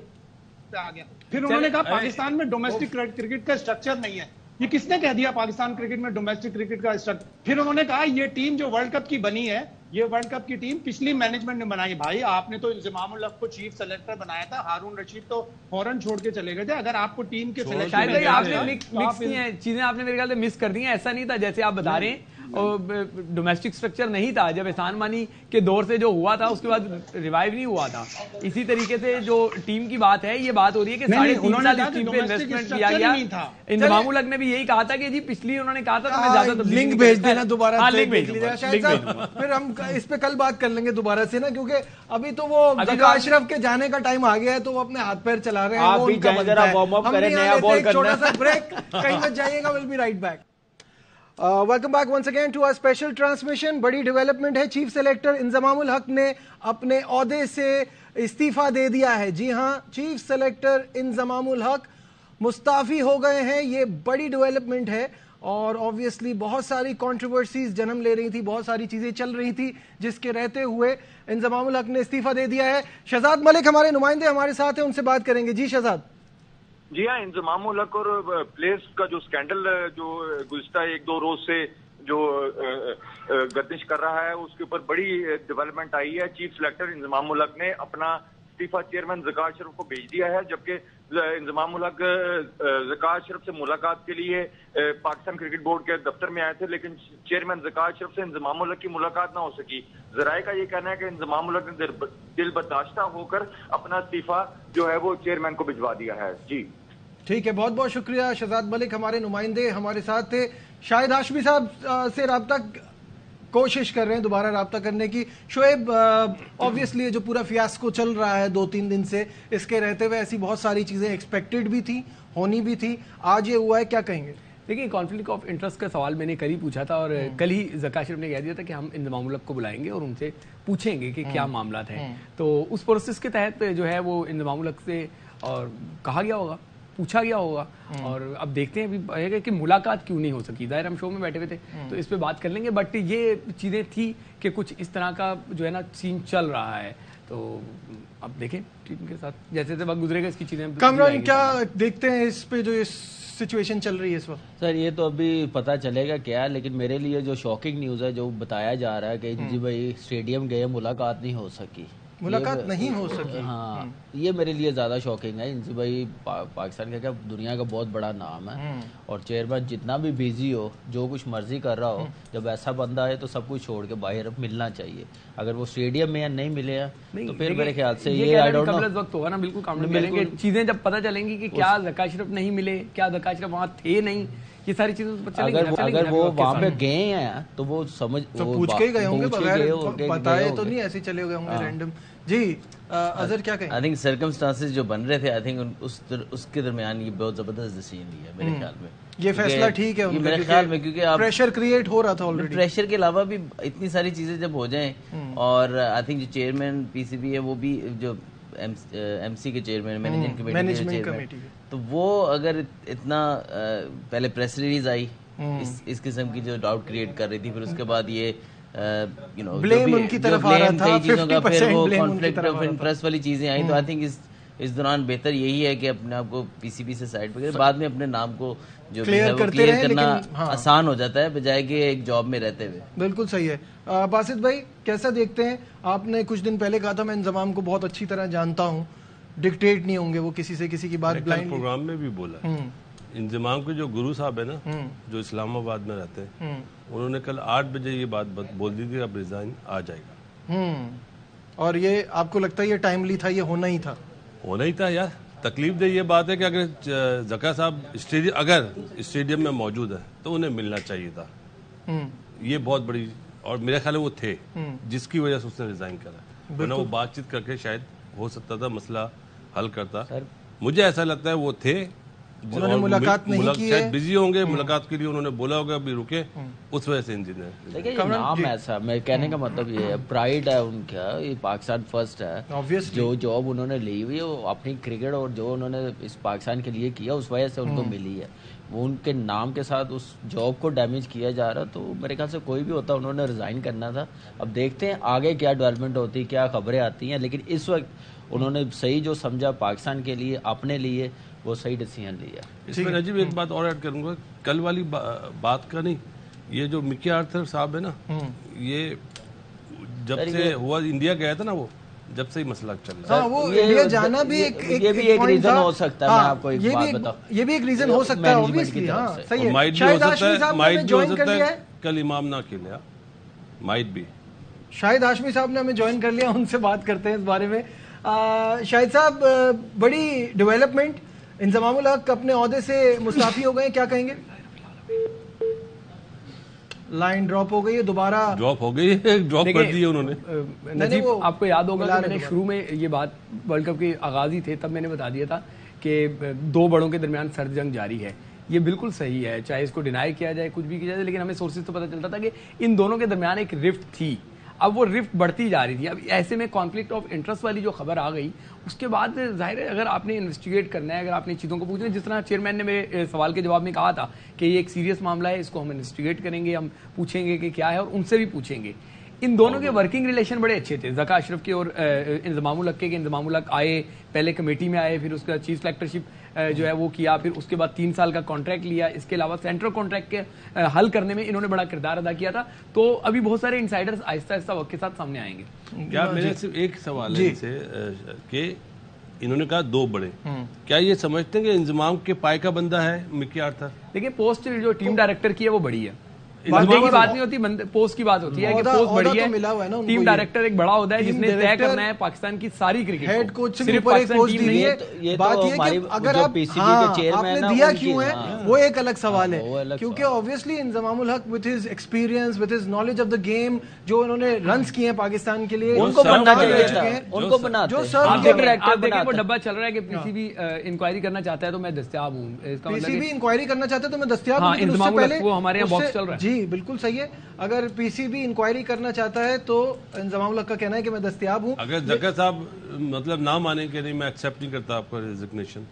आ गया। फिर उन्होंने कहा पाकिस्तान में डोमेस्टिक क्रिकेट का स्ट्रक्चर नहीं है। ये किसने कह दिया पाकिस्तान क्रिकेट में डोमेस्टिक क्रिकेट का स्ट्रक्चर? फिर उन्होंने कहा ये टीम जो वर्ल्ड कप की बनी है, ये वर्ल्ड कप की टीम पिछली मैनेजमेंट ने बनाई। भाई, आपने तो इंजमाम उल हक को चीफ सेलेक्टर बनाया था, हारून रशीद तो फौरन छोड़ के चले गए थे। अगर आपको टीम के सिलेक्शन आपने मिक्स की हैं चीजें, आपने मेरे ख्याल से मिस कर दी हैं। ऐसा नहीं था जैसे आप बता रहे हैं, और डोमेस्टिक स्ट्रक्चर नहीं था। जब एहसान मानी के दौर से जो हुआ था उसके बाद रिवाइव नहीं हुआ था। इसी तरीके से जो टीम की बात है, ये बात हो रही है कि 3.5 साल इस टीम पे इन्वेस्टमेंट किया गया। इंजमाम उल हक ने भी यही कहा था कि जी पिछली उन्होंने कहा था मैं ज्यादा लिंक भेज देना दोबारा, लिंक भेज फिर हम इस पे कल बात कर लेंगे दोबारा से ना, क्योंकि अभी तो वो ज़का अशरफ के जाने का टाइम आ गया है, तो वो अपने हाथ पैर चला रहे हैं। आप भी जरा वार्म अप करें, नया बॉल करना है। छोटा सा ब्रेक, कहीं मत जाइएगा, will be right back. Welcome back once again to our special transmission. बड़ी डेवलपमेंट है, चीफ सेलेक्टर इंजमाम उल हक ने अपने ओहदे से इस्तीफा दे दिया है। जी हां, चीफ सेलेक्टर इंजमाम उल हक मुस्ताफी हो गए हैं। ये बड़ी डेवलपमेंट है और ऑब्वियसली बहुत सारी कंट्रोवर्सीज जन्म ले रही थी, बहुत सारी चीजें चल रही थी, जिसके रहते हुए इंजमाम उल हक ने इस्तीफा दे दिया है। शहजाद मलिक हमारे नुमाइंदे हमारे साथ हैं, उनसे बात करेंगे। जी शहजाद। जी हाँ, इंजमाम उल हक और प्लेयर्स का जो स्कैंडल जो गुज़िश्ता 1-2 रोज से जो गर्दिश कर रहा है, उसके ऊपर बड़ी डेवलपमेंट आई है। चीफ सेलेक्टर इंजमाम उल हक ने अपना इस्तीफा चेयरमैन ज़का अशरफ को भेज दिया है, जबकि इंजमाम उल हक ज़का अशरफ से मुलाकात के लिए पाकिस्तान क्रिकेट बोर्ड के दफ्तर में आए थे, लेकिन चेयरमैन ज़का अशरफ से इंजमाम उल हक की मुलाकात ना हो सकी। ज़राए का ये कहना है कि इंजमाम उल हक ने दिल बर्दाश्ता होकर अपना इस्तीफा जो है वो चेयरमैन को भिजवा दिया है। जी ठीक है, बहुत बहुत शुक्रिया शहजाद मलिक। हमारे नुमाइंदे हमारे साथ थे। शाहिद हाशमी साहब से राब्ता कोशिश कर रहे हैं दोबारा राब्ता करने की। शोएब, ऑब्वियसली जो पूरा फियास्को चल रहा है 2-3 दिन से, इसके रहते हुए ऐसी बहुत सारी चीजें एक्सपेक्टेड भी थी, होनी भी थी, आज ये हुआ है, क्या कहेंगे? देखिए, कॉन्फ्लिक्ट ऑफ इंटरेस्ट का सवाल मैंने कल ही पूछा था, और कल ही ज़का अशरफ ने कह दिया था कि हम इंजमाम उल हक को बुलाएंगे और उनसे पूछेंगे कि क्या मामला है। तो उस प्रोसेस के तहत जो है वो इंजमाम उल हक से और कहा गया होगा पूछा गया होगा। और अब देखते हैं अभी कि मुलाकात क्यों नहीं हो सकी, ज़ाहिर हम शो में बैठे हुए थे तो इस पे बात कर लेंगे, बट ये चीज़ें थी कि कुछ इस तरह का जो है ना सीन चल रहा है। तो अब देखें टीम के साथ जैसे वक्त गुजरेगा इसकी चीज़ें। कामरान क्या देखते हैं इस पे जो इस सिचुएशन चल रही है इस वक्त? सर ये तो अभी पता चलेगा क्या, लेकिन मेरे लिए जो शॉकिंग न्यूज़ है जो बताया जा रहा है कि जी भाई स्टेडियम गए मुलाकात नहीं हो सकी, मुलाकात नहीं हो सकी। हाँ ये मेरे लिए ज़्यादा शॉकिंग है। इनसे भाई पाकिस्तान का क्या दुनिया का बहुत बड़ा नाम है और चेयरमैन जितना भी बिजी हो, जो कुछ मर्जी कर रहा हो, जब ऐसा बंदा है तो सब कुछ छोड़ के बाहर मिलना चाहिए। अगर वो स्टेडियम में या नहीं मिले तो फिर मेरे ख्याल से ये आई डोंट नो वक्त होगा ना। बिल्कुल काम करेंगे, चीजें जब पता चलेंगी कि क्या ज़का अशरफ नहीं मिले, क्या ज़का अशरफ वहाँ थे नहीं, ये सारी चीजें अगर वो वहाँ पे गए हैं तो वो समझ तो पूछ के गए होंगे, बगैर बताए तो नहीं ऐसे चले गए होंगे रैंडम। जी अजहर क्या कहें? आई थिंक सर्कमस्टांसेस जो बन रहे थे, आई थिंक उसके दरमियान ये बहुत जबरदस्त डिसीजन लिया मेरे ख्याल में। ये फैसला ठीक है उनका, मेरे ख्याल में, क्योंकि आप प्रेशर क्रिएट हो रहा था ऑलरेडी। प्रेशर के अलावा भी इतनी सारी चीजें जब हो जाएं, और आई थिंक जो चेयरमैन पीसीबी है वो भी जो एमसी के चेयरमैन, मैनेजमेंट कमेटी, तो वो अगर इतना पहले प्रेस रिलीज आई इस किस्म की जो डाउट क्रिएट कर रही थी, फिर उसके बाद ये ब्लेम उनकी तरफ आ रहा था, चीजों का, फिर वो कॉन्फ्लिक्ट ऑफ इंटरेस्ट वाली चीजें आई, तो आई थिंक इस दौरान बेहतर यही है कि अपने आप को पीसीबी से साइड पर बाद में अपने नाम को जो क्लियर करना आसान हो जाता है बजाय कि एक जॉब में रहते हुए। बिल्कुल सही है। बासित भाई कैसा देखते हैं? आपने कुछ दिन पहले कहा था मैं इंजमाम को बहुत अच्छी तरह जानता हूँ, डिक्टेट नहीं होंगे वो किसी से किसी की बात ब्लाइंड। प्रोग्राम में भी बोला इंजमाम के जो गुरु साहब है ना, जो इस्लामाबाद में रहते हैं, उन्होंने कल 8 बजे ये बात बोल दी थी अब रिजाइन आ जाएगा। और ये आपको लगता है ये टाइमली था, ये होना ही था? होना ही था यार। तकलीफ दे ये बात है कि अगर ज़का साहब स्टेडियम में मौजूद है तो उन्हें मिलना चाहिए था। ये बहुत बड़ी, और मेरे ख्याल वो थे जिसकी वजह से उसने रिजाइन करा, वरना वो बातचीत करके शायद हो सकता था मसला हल करता। मुझे ऐसा लगता है वो थे, उन्होंने मुलाकात नहीं की है, बिजी होंगे, मुलाकात के लिए उन्होंने बोला होगा अभी रुके, उस वजह से इंजीनियर। देखिए नाम ऐसा, मैं कहने का मतलब ये है, प्राइड है उनका, ये पाकिस्तान फर्स्ट है। जो जॉब उन्होंने ली हुई है वो अपनी क्रिकेट और जो उन्होंने इस पाकिस्तान के लिए किया उस वजह से उनको मिली है। वो उनके नाम के साथ उस जॉब को डैमेज किया जा रहा, तो मेरे ख्याल से कोई भी होता उन्होंने रिजाइन करना था। अब देखते हैं आगे क्या डेवलपमेंट होती है, क्या खबरें आती हैं, लेकिन इस वक्त उन्होंने सही जो समझा पाकिस्तान के लिए, अपने लिए, वो सही डिसीजन लिया। इसमें नजीब एक बात और ऐड करूंगा, कल वाली बात का नहीं, ये जो मिकी आर्थर साहब है ना, ये जब से हुआ इंडिया गया था ना, वो जब से ही मसला चल रहा है। वो इंडिया जाना भी एक रीजन हो सकता है। मैं आपको एक बात बताऊं, ये भी एक रीजन हो सकता है ऑब्वियसली। हाँ सही है, माइट भी हो सकता है कल इमाम ना खेले, माइट भी। शाहिद हाशमी साहब ने हमें ज्वाइन कर लिया, उनसे बात करते हैं इस बारे में। शाहिद साहब, बड़ी डेवलपमेंट, इंजमामुल हक अपने ओहदे से मुस्ताफी हो गए, क्या कहेंगे? लाइन ड्रॉप हो गई है, दोबारा ड्रॉप हो गई है, ड्रॉप कर दी है उन्होंने। नजीब आपको याद होगा कि मैंने शुरू में ये बात वर्ल्ड कप के आगाज ही थे तब मैंने बता दिया था कि दो बड़ों के दरमियान सर्द जंग जारी है। ये बिल्कुल सही है, चाहे इसको डिनाई किया जाए, कुछ भी किया जाए, लेकिन हमें सोर्सेज तो पता चलता था कि इन दोनों के दरमियान एक रिफ्ट थी। अब वो रिफ्ट बढ़ती जा रही थी। अब ऐसे में कॉन्फ्लिक्ट ऑफ इंटरेस्ट वाली जो खबर आ गई, उसके बाद जाहिर है अगर आपने इन्वेस्टिगेट करना है, अगर आपने चीज़ों को पूछना है, जिस तरह चेयरमैन ने मेरे सवाल के जवाब में कहा था कि ये एक सीरियस मामला है, इसको हम इन्वेस्टिगेट करेंगे, हम पूछेंगे कि क्या है, और उनसे भी पूछेंगे। इन दोनों के वर्किंग रिलेशन बड़े अच्छे थे, ज़का अशरफ के और इंजमामुल हक के। इंजमामुल हक आए, पहले कमेटी में आए, फिर उसका चीफ सेलेक्टरशिप जो है वो किया, फिर उसके बाद 3 साल का कॉन्ट्रैक्ट लिया। इसके अलावा सेंट्रल कॉन्ट्रैक्ट के हल करने में इन्होंने बड़ा किरदार अदा किया था। तो अभी बहुत सारे इनसाइडर्स आहिस्ता आहिस्ता वक्त के साथ सामने आएंगे। क्या मेरे सिर्फ एक सवाल है इनसे कि इन्होंने कहा 2 बड़े, क्या ये समझते हैं कि इंजमाम के पाए का बंदा है मिकी आर्थर? देखिए पोस्ट जो टीम डायरेक्टर की है वो बड़ी है, बंदे की बात नहीं होती, पोस्ट की बात होती है कि पोस्ट बड़ी है। टीम डायरेक्टर एक बड़ा होता है जिसने तय करना है पाकिस्तान की सारी क्रिकेट, हेड कोच से ऊपर एक पोस्ट दी है। बात ये कि अगर आप आपने दिया क्यों है वो एक अलग सवाल है, क्योंकि ऑब्वियसली इंजमामुल हक with his experience, with his knowledge of the game, जो उन्होंने रन्स किए हैं पाकिस्तान के लिए, उनको बनना चाहिए, उनको बना जो सर आप देखें वो डब्बा चल रहा है कि पीसीबी इंक्वायरी करना चाहता है तो मैं दस्तयाब हूँ। पीसीबी इंक्वायरी करना चाहता है तो मैं दस्तयाब हूँ। इंजमामुल हक वो हमारे यहाँ बॉक्स चल रहा है। जी बिल्कुल सही है, अगर पीसीबी इंक्वायरी करना चाहता है तो इंजमामुल हक का कहना है कि मैं दस्तयाब हूं। अगर ज़का साहब मतलब ना माने कि नहीं मैं एक्सेप्ट नहीं करता आपका रेजिग्नेशन,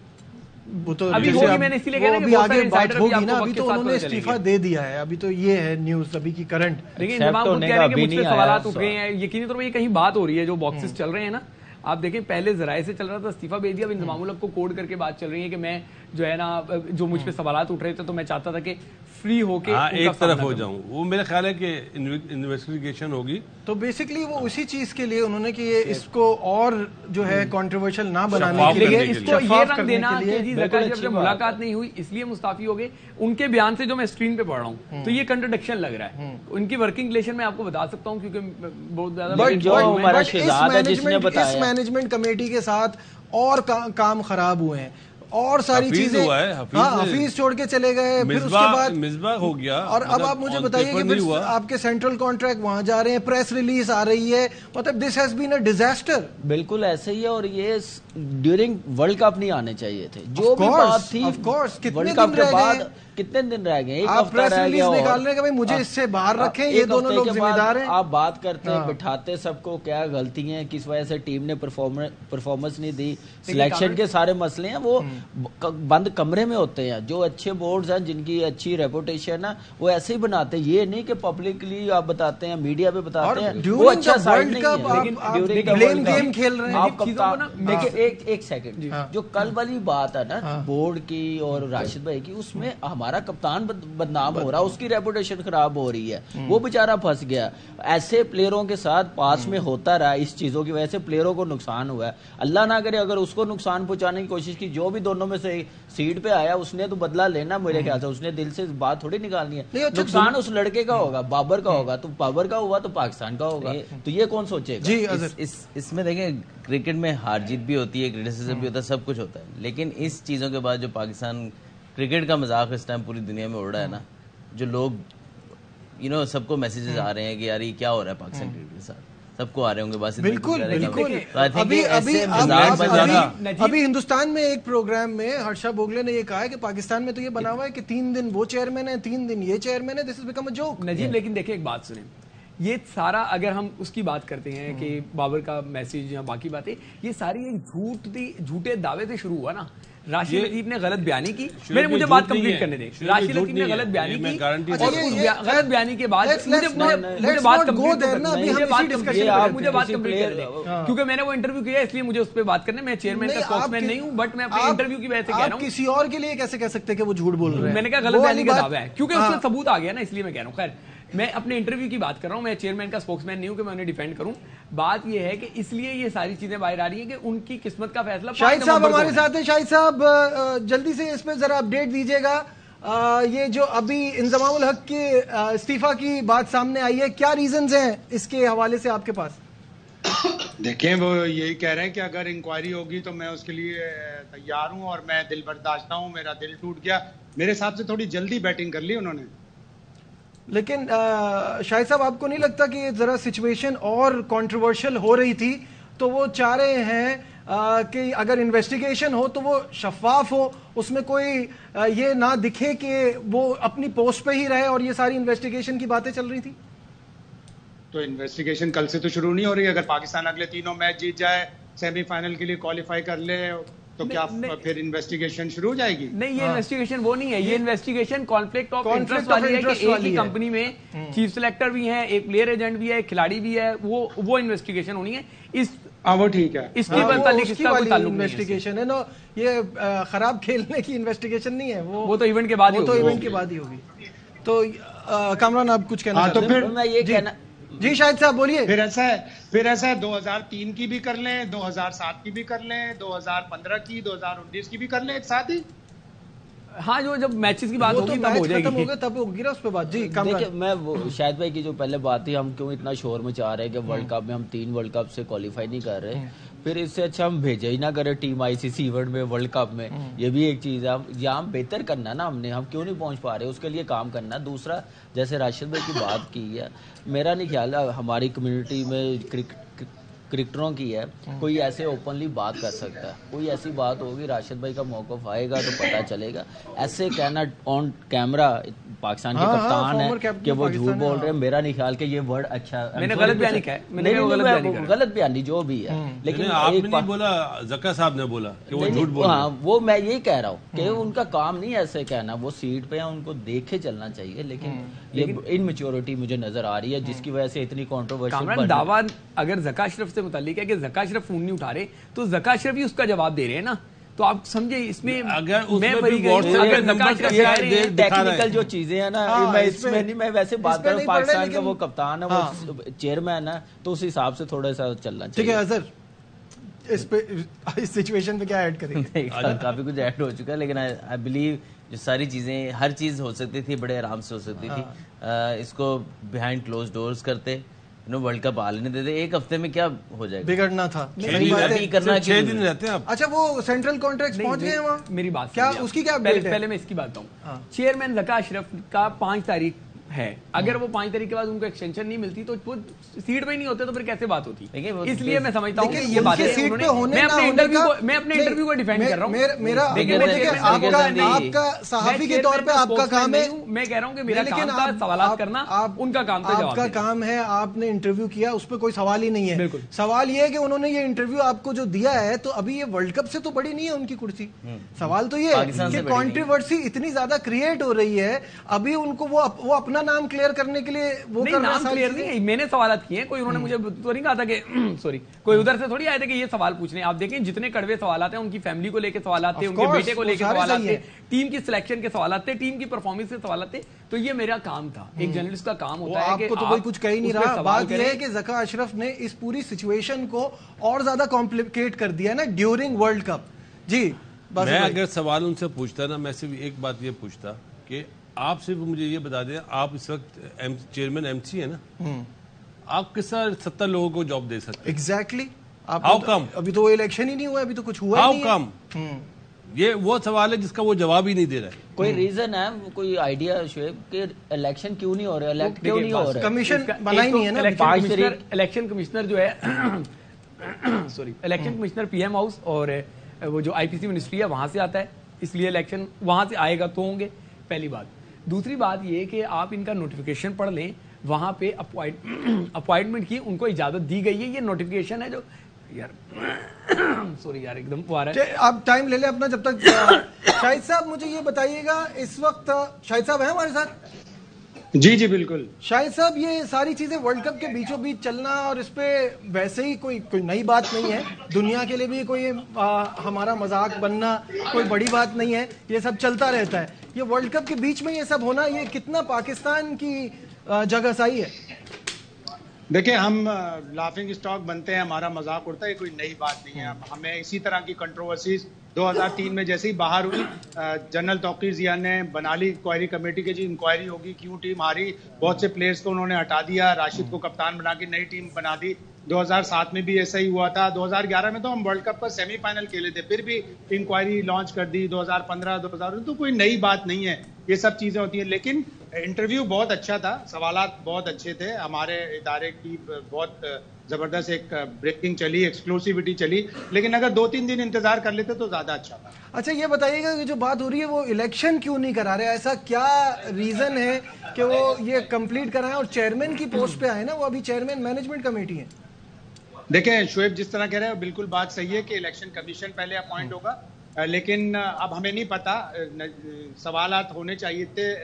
وہ تو ابھی ہوگی، میں نے اسی لیے کہا نا کہ ابھی بہت آگے سارے بات insider ہوگی بھی نا. آپ کو ابھی وقت تو کے ساتھ انہوں نے پتہ چلیں استعفا دے دیا ہے, ابھی تو یہ ہے نیوز ابھی کی کرنٹ. لیکن Except انضمام خود ہونے کہہ کا رہے ہیں کہ ابھی مجھ پہ نہیں آیا. سوالات اٹھ رہے ہیں. یقینی طور پر یہ کہیں بات ہو رہی ہے, جو باکسز چل رہے ہیں نا, آپ دیکھیں پہلے ذرائع سے چل رہا تھا استعفا بھیج دیا, اب انضمام الحق کو کوڈ کر کے بات چل رہی ہے کہ میں جو ہے نا, جو مجھ پہ سوالات اٹھ رہے تھے تو میں چاہتا تھا کہ فری ہو کے ایک طرف ہو جاؤں. وہ میرا خیال ہے کہ انویسٹیگیشن ہوگی. تو بیسکلی وہ اسی چیز کے لیے انہوں نے کہ یہ اس کو اور جو ہے کنٹروورشل نہ بنانے شفاف کے لیے, کرنے اس کے کو لیے. یہ رنگ دینا کہ جی زکریا جب سے ملاقات نہیں ہوئی اس لیے مستعفی ہو گئے. ان کے بیان سے جو میں اسکرین پہ پڑھ رہا ہوں تو یہ کنٹرڈکشن لگ رہا ہے. ان کی ورکنگ ریلیشن میں آپ کو بتا سکتا ہوں کیونکہ بہت زیادہ جو ہمارا شہزاد ہے جس نے اس بتایا مینجمنٹ کمیٹی کے ساتھ اور کام خراب ہوئے ہیں اور ساری حفیظ چیزیں. ہوا ہے, حفیظ چھوڑ کے چلے گئے, پھر اس کے بعد مصباح ہو گیا. اور اب آپ مجھے بتائیے کہ پھر آپ کے سینٹرل کانٹریکٹ وہاں جا رہے ہیں, پریس ریلیز آ رہی ہے, مطلب this has been a disaster. بالکل ایسے ہی ہے, اور یہ ڈیورنگ ورلڈ کپ نہیں آنے چاہیے تھے. جو بھی بات تھی ورلڈ کپ کے بعد کتنے دن رہ گئے, ایک ہفتہ رہ گیا, نکالنے کا بھائی مجھے اس سے باہر رکھیں, یہ دونوں لوگ ذمہ دار ہیں. آپ بات کرتے ہیں, بٹھاتے سب کو, کیا غلطی ہیں, کس وجہ سے ٹیم نے پرفارمنس نہیں دی, سلیکشن کے سارے مسئلے ہیں وہ بند کمرے میں ہوتے ہیں. جو اچھے بورڈز ہیں جن کی اچھی ریپوٹیشن ہے وہ ایسے ہی بناتے ہیں, یہ نہیں کہ پبلکلی آپ بتاتے ہیں, میڈیا پہ بتاتے ہیں, وہ اچھا سائڈ نہیں ہے. ایک سیکنڈ, جو کل والی بات ہے نا بورڈ کی اور راشد بھائی کی, اس میں ہمارا کپتان بدنام ہو رہا, اس کی ریپوٹیشن خراب ہو رہی ہے, وہ بیچارہ پھنس گیا. ایسے پلیئروں کے ساتھ پاس میں ہوتا رہا, اس چیزوں کی وجہ سے پلیئروں کو نقصان ہوا ہے. اللہ نہ کرے اگر اس کو نقصان پہنچانے کی کوشش کی, جو بھی دونوں میں سے سیٹ پہ آیا اس نے تو بدلہ لینا, میرے خیال سے اس نے دل سے بات تھوڑی نکالنی ہے. نقصان اس لڑکے کا ہوگا, بابر کا ہوگا, تو بابر کا ہوا تو پاکستان کا ہوگا, تو یہ کون سوچے گا. جی اس میں دیکھیں کرکٹ میں ہار جیت بھی ہوتی ہے, کرٹیسزم بھی ہوتا ہے, سب کچھ ہوتا ہے, لیکن اس چیزوں کے بعد جو پاکستان کرکٹ کا مذاق اس ٹائم پوری دنیا میں اڑ رہا ہے نا, جو لوگ سب کو میسیجز آ رہے ہیں کہ یار یہ کیا ہو رہا ہے پاکستان کرکٹ کے ساتھ, سب کو آ رہے ہوں گے بس. بالکل. ابھی ہندوستان میں ایک پروگرام میں ہرشا بوگلے نے یہ کہا ہے کہ پاکستان میں تو یہ بنا ہوا ہے کہ 3 دن وہ چیئرمین ہے, 3 دن یہ چیئرمین ہے, دس از بیکم اے جوک. نجیب لیکن دیکھیں ایک بات سنیں, یہ سارا اگر ہم اس کی بات کرتے ہیں کہ بابر کا میسج یا باقی باتیں, یہ ساری ایک جھوٹے دعوے سے شروع ہوا نا. راشد لطیف نے غلط بیانی کی, مجھے بات کمپلیٹ کرنے دیں. راشد لطیف نے غلط بیانی کی اور غلط بیانی کے بعد مجھے بات کمپلیٹ کرنے دیں, کیونکہ میں نے وہ انٹرویو کیا اس لیے مجھے اس پہ بات کرنے. میں چیئرمین کا اسپوکس مین نہیں ہوں, بٹ میں اپنے انٹرویو کی وجہ سے کہہ رہا ہوں. کسی اور کے لیے کیسے کہہ سکتے کہ وہ جھوٹ بول رہے ہیں؟ میں نے کہا غلط بیانی کا دعویٰ ہے کیونکہ اس میں ثبوت آ گیا نا, اس لیے میں کہہ رہا ہوں. خیر میں اپنے انٹرویو کی بات کر رہا ہوں, میں چیئرمین کا اسپوکس مین نہیں ہوں کہ میں انہیں ڈیفینڈ کروں. بات یہ ہے کہ اس لیے یہ ساری چیزیں باہر آ رہی ہیں کہ ان کی قسمت کا فیصلہ. شاہد صاحب ہمارے ساتھ ہیں. شاہد صاحب جلدی سے اس پہ ذرا اپڈیٹ دیجیے گا. یہ جو ابھی انضمام الحق کے استعفا کی بات سامنے آئی ہے, کیا ریزنز ہیں اس کے حوالے سے آپ کے پاس؟ دیکھیں وہ یہی کہہ رہے ہیں کہ اگر انکوائری ہوگی تو میں اس کے لیے تیار ہوں, اور میں دل برداشتہ ہوں, میرا دل ٹوٹ گیا. میرے حساب سے تھوڑی جلدی بیٹنگ کر لی انہوں نے. لیکن شاہد صاحب آپ کو نہیں لگتا کہ ذرا سچویشن اور کنٹروورشل ہو رہی تھی, تو وہ چاہ رہے ہیں کہ اگر انویسٹیگیشن ہو تو وہ شفاف ہو, اس میں کوئی یہ نہ دکھے کہ وہ اپنی پوسٹ پہ ہی رہے, اور یہ ساری انویسٹیگیشن کی باتیں چل رہی تھی؟ تو انویسٹیگیشن کل سے تو شروع نہیں ہو رہی. اگر پاکستان اگلے 3 میچ جیت جائے, سیمی فائنل کے لیے کوالیفائی کر لے, تو کیا پھر انویسٹیگیشن شروع ہو جائے گی؟ نہیں, یہ انویسٹیگیشن وہ نہیں ہے. یہ انویسٹیگیشن کانفلکٹ آف انٹرسٹ والی ہے کہ ایک ہی کمپنی میں چیف سلیکٹر بھی ہیں, ایک پلیئر ایجنٹ بھی ہے, ایک کھلاڑی بھی ہے, وہ انویسٹیگیشن ہونی ہے. وہ ٹھیک ہے, اس کی انویسٹیگیشن ہے نا, یہ خراب کھیلنے کی انویسٹیگیشن نہیں ہے, وہ تو ایونٹ کے بعد ہی ہوگی. تو کامران آپ کچھ کہنا تو پھر میں یہ کہنا. جی شاہد صاحب بولیے. پھر ایسا ہے 2003 کی بھی کر لیں, 2007 کی بھی کر لیں, 2015 کی, 2019 کی بھی کر لیں ایک ساتھ ہی. ہاں, جو جب میچز کی بات ہوگی تب ہو جائے گی, تب ہوگی نا اس پہ بات. جی دیکھیں, میں شاہد بھائی کی جو پہلے بات تھی, ہم کیوں اتنا شور مچا رہے ہیں کہ ورلڈ کپ میں ہم 3 ورلڈ کپ سے کوالیفائی نہیں کر رہے, پھر اس سے اچھا ہم بھیجے ہی نہ کرے team I C C event میں ورلڈ کپ میں. یہ بھی ایک چیز ہے, یہاں بہتر کرنا نا ہم کیوں نہیں پہنچ پا رہے, اس کے لیے کام کرنا. دوسرا, جیسے راشد بھائی کی بات کی ہے, میرا نہیں خیال ہے ہماری کمیونٹی میں क्रिकेटरों की है, कोई ऐसे ओपनली बात कर सकता है। कोई ऐसी बात होगी, राशिद भाई का मौक़िफ़ आएगा तो पता चलेगा। ऐसे कहना ऑन कैमरा पाकिस्तान के कप्तान है कि वो झूठ बोल रहे हैं, मेरा नहीं ख्याल कि ये वर्ड अच्छा, मैंने गलत बयानी कहा है, गलत बयानी जो भी है, लेकिन आपने नहीं बोला, ज़का साहब ने बोला कि वो झूठ बोल रहे हैं। वो मैं यही कह रहा हूँ कि उनका काम नहीं ऐसे कहना, वो सीट पे है, उनको देखे चलना चाहिए। लेकिन ये इनमेच्योरिटी मुझे नजर आ रही है जिसकी वजह से इतनी कंट्रोवर्शियल दावा अगर ज़का अशरफ से मुताल्लिक है कि ज़का अशरफ फोन नहीं उठा रहे, तो ज़का अशरफ ही उसका जवाब दे रहे हैं ना। तो आप समझे इसमें अगर टेक्निकल जो चीजें हैं ना, मैं इसमें नहीं, मैं वैसे बात कर रहा हूँ, पाकिस्तान का वो कप्तान है, वो चेयरमैन है, तो उस हिसाब से थोड़ा सा चलना चाहिए। ठीक है अजहर, इस पे इस सिचुएशन पे क्या ऐड करेंगे? काफी कुछ ऐड हो चुका है, लेकिन आई बिलीव जो सारी चीजें, हर चीज हो सकती थी, बड़े आराम से हो सकती थी। इसको बिहाइंड क्लोज डोर्स करते, वर्ल्ड कप आ लेने देते, एक हफ्ते में क्या हो जाएगा, बिगड़ना था, करना 6 दिन रहते हैं। अच्छा वो सेंट्रल कॉन्ट्रैक्ट पहुंच गए वहाँ, मेरी बात क्या उसकी क्या अपडेट है? पहले मैं इसकी बात बताऊं। चेयरमैन ज़का अशरफ का 5 तारीख है, अगर वो 5 तारीख के बाद उनको एक्सटेंशन नहीं मिलती तो वो सीट पे ही नहीं होते, तो फिर कैसे बात होती? इसलिए मैं समझता हूँ कि ये बात है, मैं अपने इंटरव्यू को डिफेंड कर रहा हूँ। मेरा आपका सहाफी के तौर पे आपका काम है, मैं कह रहा हूँ कि मेरा काम था सवाल करना, उनका काम था आपका काम है, आपने इंटरव्यू किया, उस पर कोई सवाल ही नहीं है। सवाल ये है कि उन्होंने ये इंटरव्यू आपको जो दिया है, तो अभी ये वर्ल्ड कप से तो बड़ी नहीं है उनकी कुर्सी। सवाल तो ये है कि कंट्रोवर्सी इतनी ज्यादा क्रिएट हो रही है, अभी उनको वो अपना नाम क्लियर करने के लिए वो नहीं, नाम क्लियर नहीं, मैंने सवालात किए हैं, कोई उन्होंने मुझे तो नहीं कहा था कि सॉरी, कोई उधर से थोड़ी आए थे कि ये सवाल पूछने। आप देखें जितने कड़वे सवालात हैं, उनकी फैमिली को लेके सवालात थे, उनके बेटे को लेके सवालात थे, टीम की सिलेक्शन के सवालात थे, टीम की परफॉर्मेंस के सवालात थे। तो ये मेरा काम था, एक जर्नलिस्ट का काम होता है कि आपको तो कोई कुछ कह ही नहीं रहा। बात यह है कि ज़का अशरफ ने इस पूरी सिचुएशन को और ज्यादा कॉम्प्लिकेट कर दिया ना ड्यूरिंग वर्ल्ड कप। जी मैं अगर सवाल उनसे पूछता ना, मैं सिर्फ एक बात ये पूछता कि आप सिर्फ मुझे ये बता दें, आप इस वक्त चेयरमैन एमसी है ना, आप किस तरह 70 लोगों को जॉब दे सकते हैं? एग्जैक्टली। How come? अभी तो इलेक्शन ही नहीं हुआ, अभी तो कुछ हुआ ही नहीं। How come? ये वो सवाल है जिसका वो जवाब ही नहीं दे रहा है। कोई रीजन है, कोई आइडिया शुएब कि इलेक्शन क्यों नहीं हो रहा, इलेक्ट क्यों नहीं हो रहा? कमीशन बना ही नहीं है ना। इलेक्शन कमिश्नर जो है sorry, election commissioner PM house और वो जो आईपीसी मिनिस्ट्री है वहां से आता है, इसलिए इलेक्शन वहां से आएगा तो होंगे, पहली बात। दूसरी बात ये कि आप इनका नोटिफिकेशन पढ़ लें, वहां पे अपॉइंटमेंट की उनको इजाजत दी गई है। ये नोटिफिकेशन है जो यार सॉरी यार एकदम वो आ रहा है, आप टाइम ले ले अपना जब तक। शाहिद साहब मुझे ये बताइएगा, इस वक्त शाहिद साहब हैं हमारे साथ? जी जी बिल्कुल। शाहिद साहब, ये सारी चीजें वर्ल्ड कप के बीचों बीच चलना और इस पे वैसे ही कोई नई बात नहीं है, दुनिया के लिए भी कोई हमारा मजाक बनना कोई बड़ी बात नहीं है, ये सब चलता रहता है। ये वर्ल्ड कप के बीच में ये सब होना, ये कितना पाकिस्तान की जगह सही है? देखिए, हम लाफिंग स्टॉक बनते हैं, हमारा मजाक उड़ता है, कोई नई बात नहीं है। हमें इसी तरह की कंट्रोवर्सीज 2003 में जैसे ही बाहर हुई, जनरल तौकीर जिया ने बना ली इंक्वायरी कमेटी के, जी इंक्वायरी होगी क्यों टीम हारी, बहुत से प्लेयर्स को उन्होंने हटा दिया, राशिद को कप्तान बना के नई टीम बना दी। 2007 में भी ऐसा ही हुआ था, 2011 में तो हम वर्ल्ड कप का सेमीफाइनल खेले थे, फिर भी इंक्वायरी लॉन्च कर दी। 2015 2000 तो कोई नई बात नहीं है, ये सब चीजें होती हैं। लेकिन इंटरव्यू बहुत अच्छा था, सवालात बहुत अच्छे थे, हमारे इदारे की बहुत जबरदस्त एक ब्रेकिंग चली, एक्सक्लूसिविटी चली, लेकिन अगर 2-3 दिन इंतजार कर लेते तो ज्यादा अच्छा था। अच्छा ये बताइएगा कि जो बात हो रही है वो इलेक्शन क्यों नहीं करा रहे, ऐसा क्या रीजन है कि वो ये कंप्लीट कराएं? और चेयरमैन की पोस्ट पे आए ना, वो अभी चेयरमैन मैनेजमेंट कमेटी है। देखें शुएब, जिस तरह कह रहे हैं बिल्कुल बात सही है कि इलेक्शन कमीशन पहले अपॉइंट होगा, लेकिन अब हमें नहीं पता, सवालात होने चाहिए थे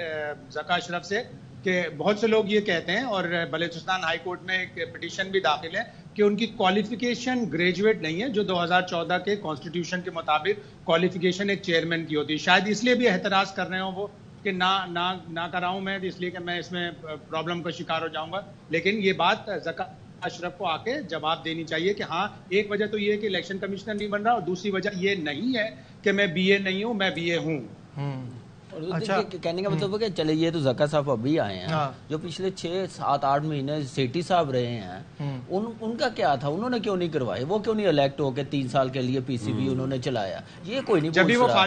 ज़का अशरफ से कि बहुत से लोग ये कहते हैं, और बलूचिस्तान हाई कोर्ट में एक पिटीशन भी दाखिल है कि उनकी क्वालिफिकेशन ग्रेजुएट नहीं है, जो 2014 के कॉन्स्टिट्यूशन के मुताबिक क्वालिफिकेशन एक चेयरमैन की होती है। शायद इसलिए भी एहतराज कर रहे हो वो कि ना कराऊं मैं, इसलिए कि मैं इसमें प्रॉब्लम का शिकार हो जाऊंगा। लेकिन ये बात ज़का अशरफ को आके जवाब देनी चाहिए कि हाँ, एक वजह तो ये है कि इलेक्शन कमिश्नर नहीं बन रहा, और दूसरी वजह ये नहीं है कि मैं बीए नहीं हूं, मैं बीए हूं। अच्छा, कहने का मतलब है कि चले ये तो ज़का साहब अभी आए हैं, जो पिछले 6-7-8 महीने सेठी साहब रहे हैं, उनका क्या था, उन्होंने क्यों नहीं करवाए, वो क्यों नहीं इलेक्ट होकर 3 साल के लिए पीसीबी उन्होंने चलाया, ये कोई नहीं पूछ रहा।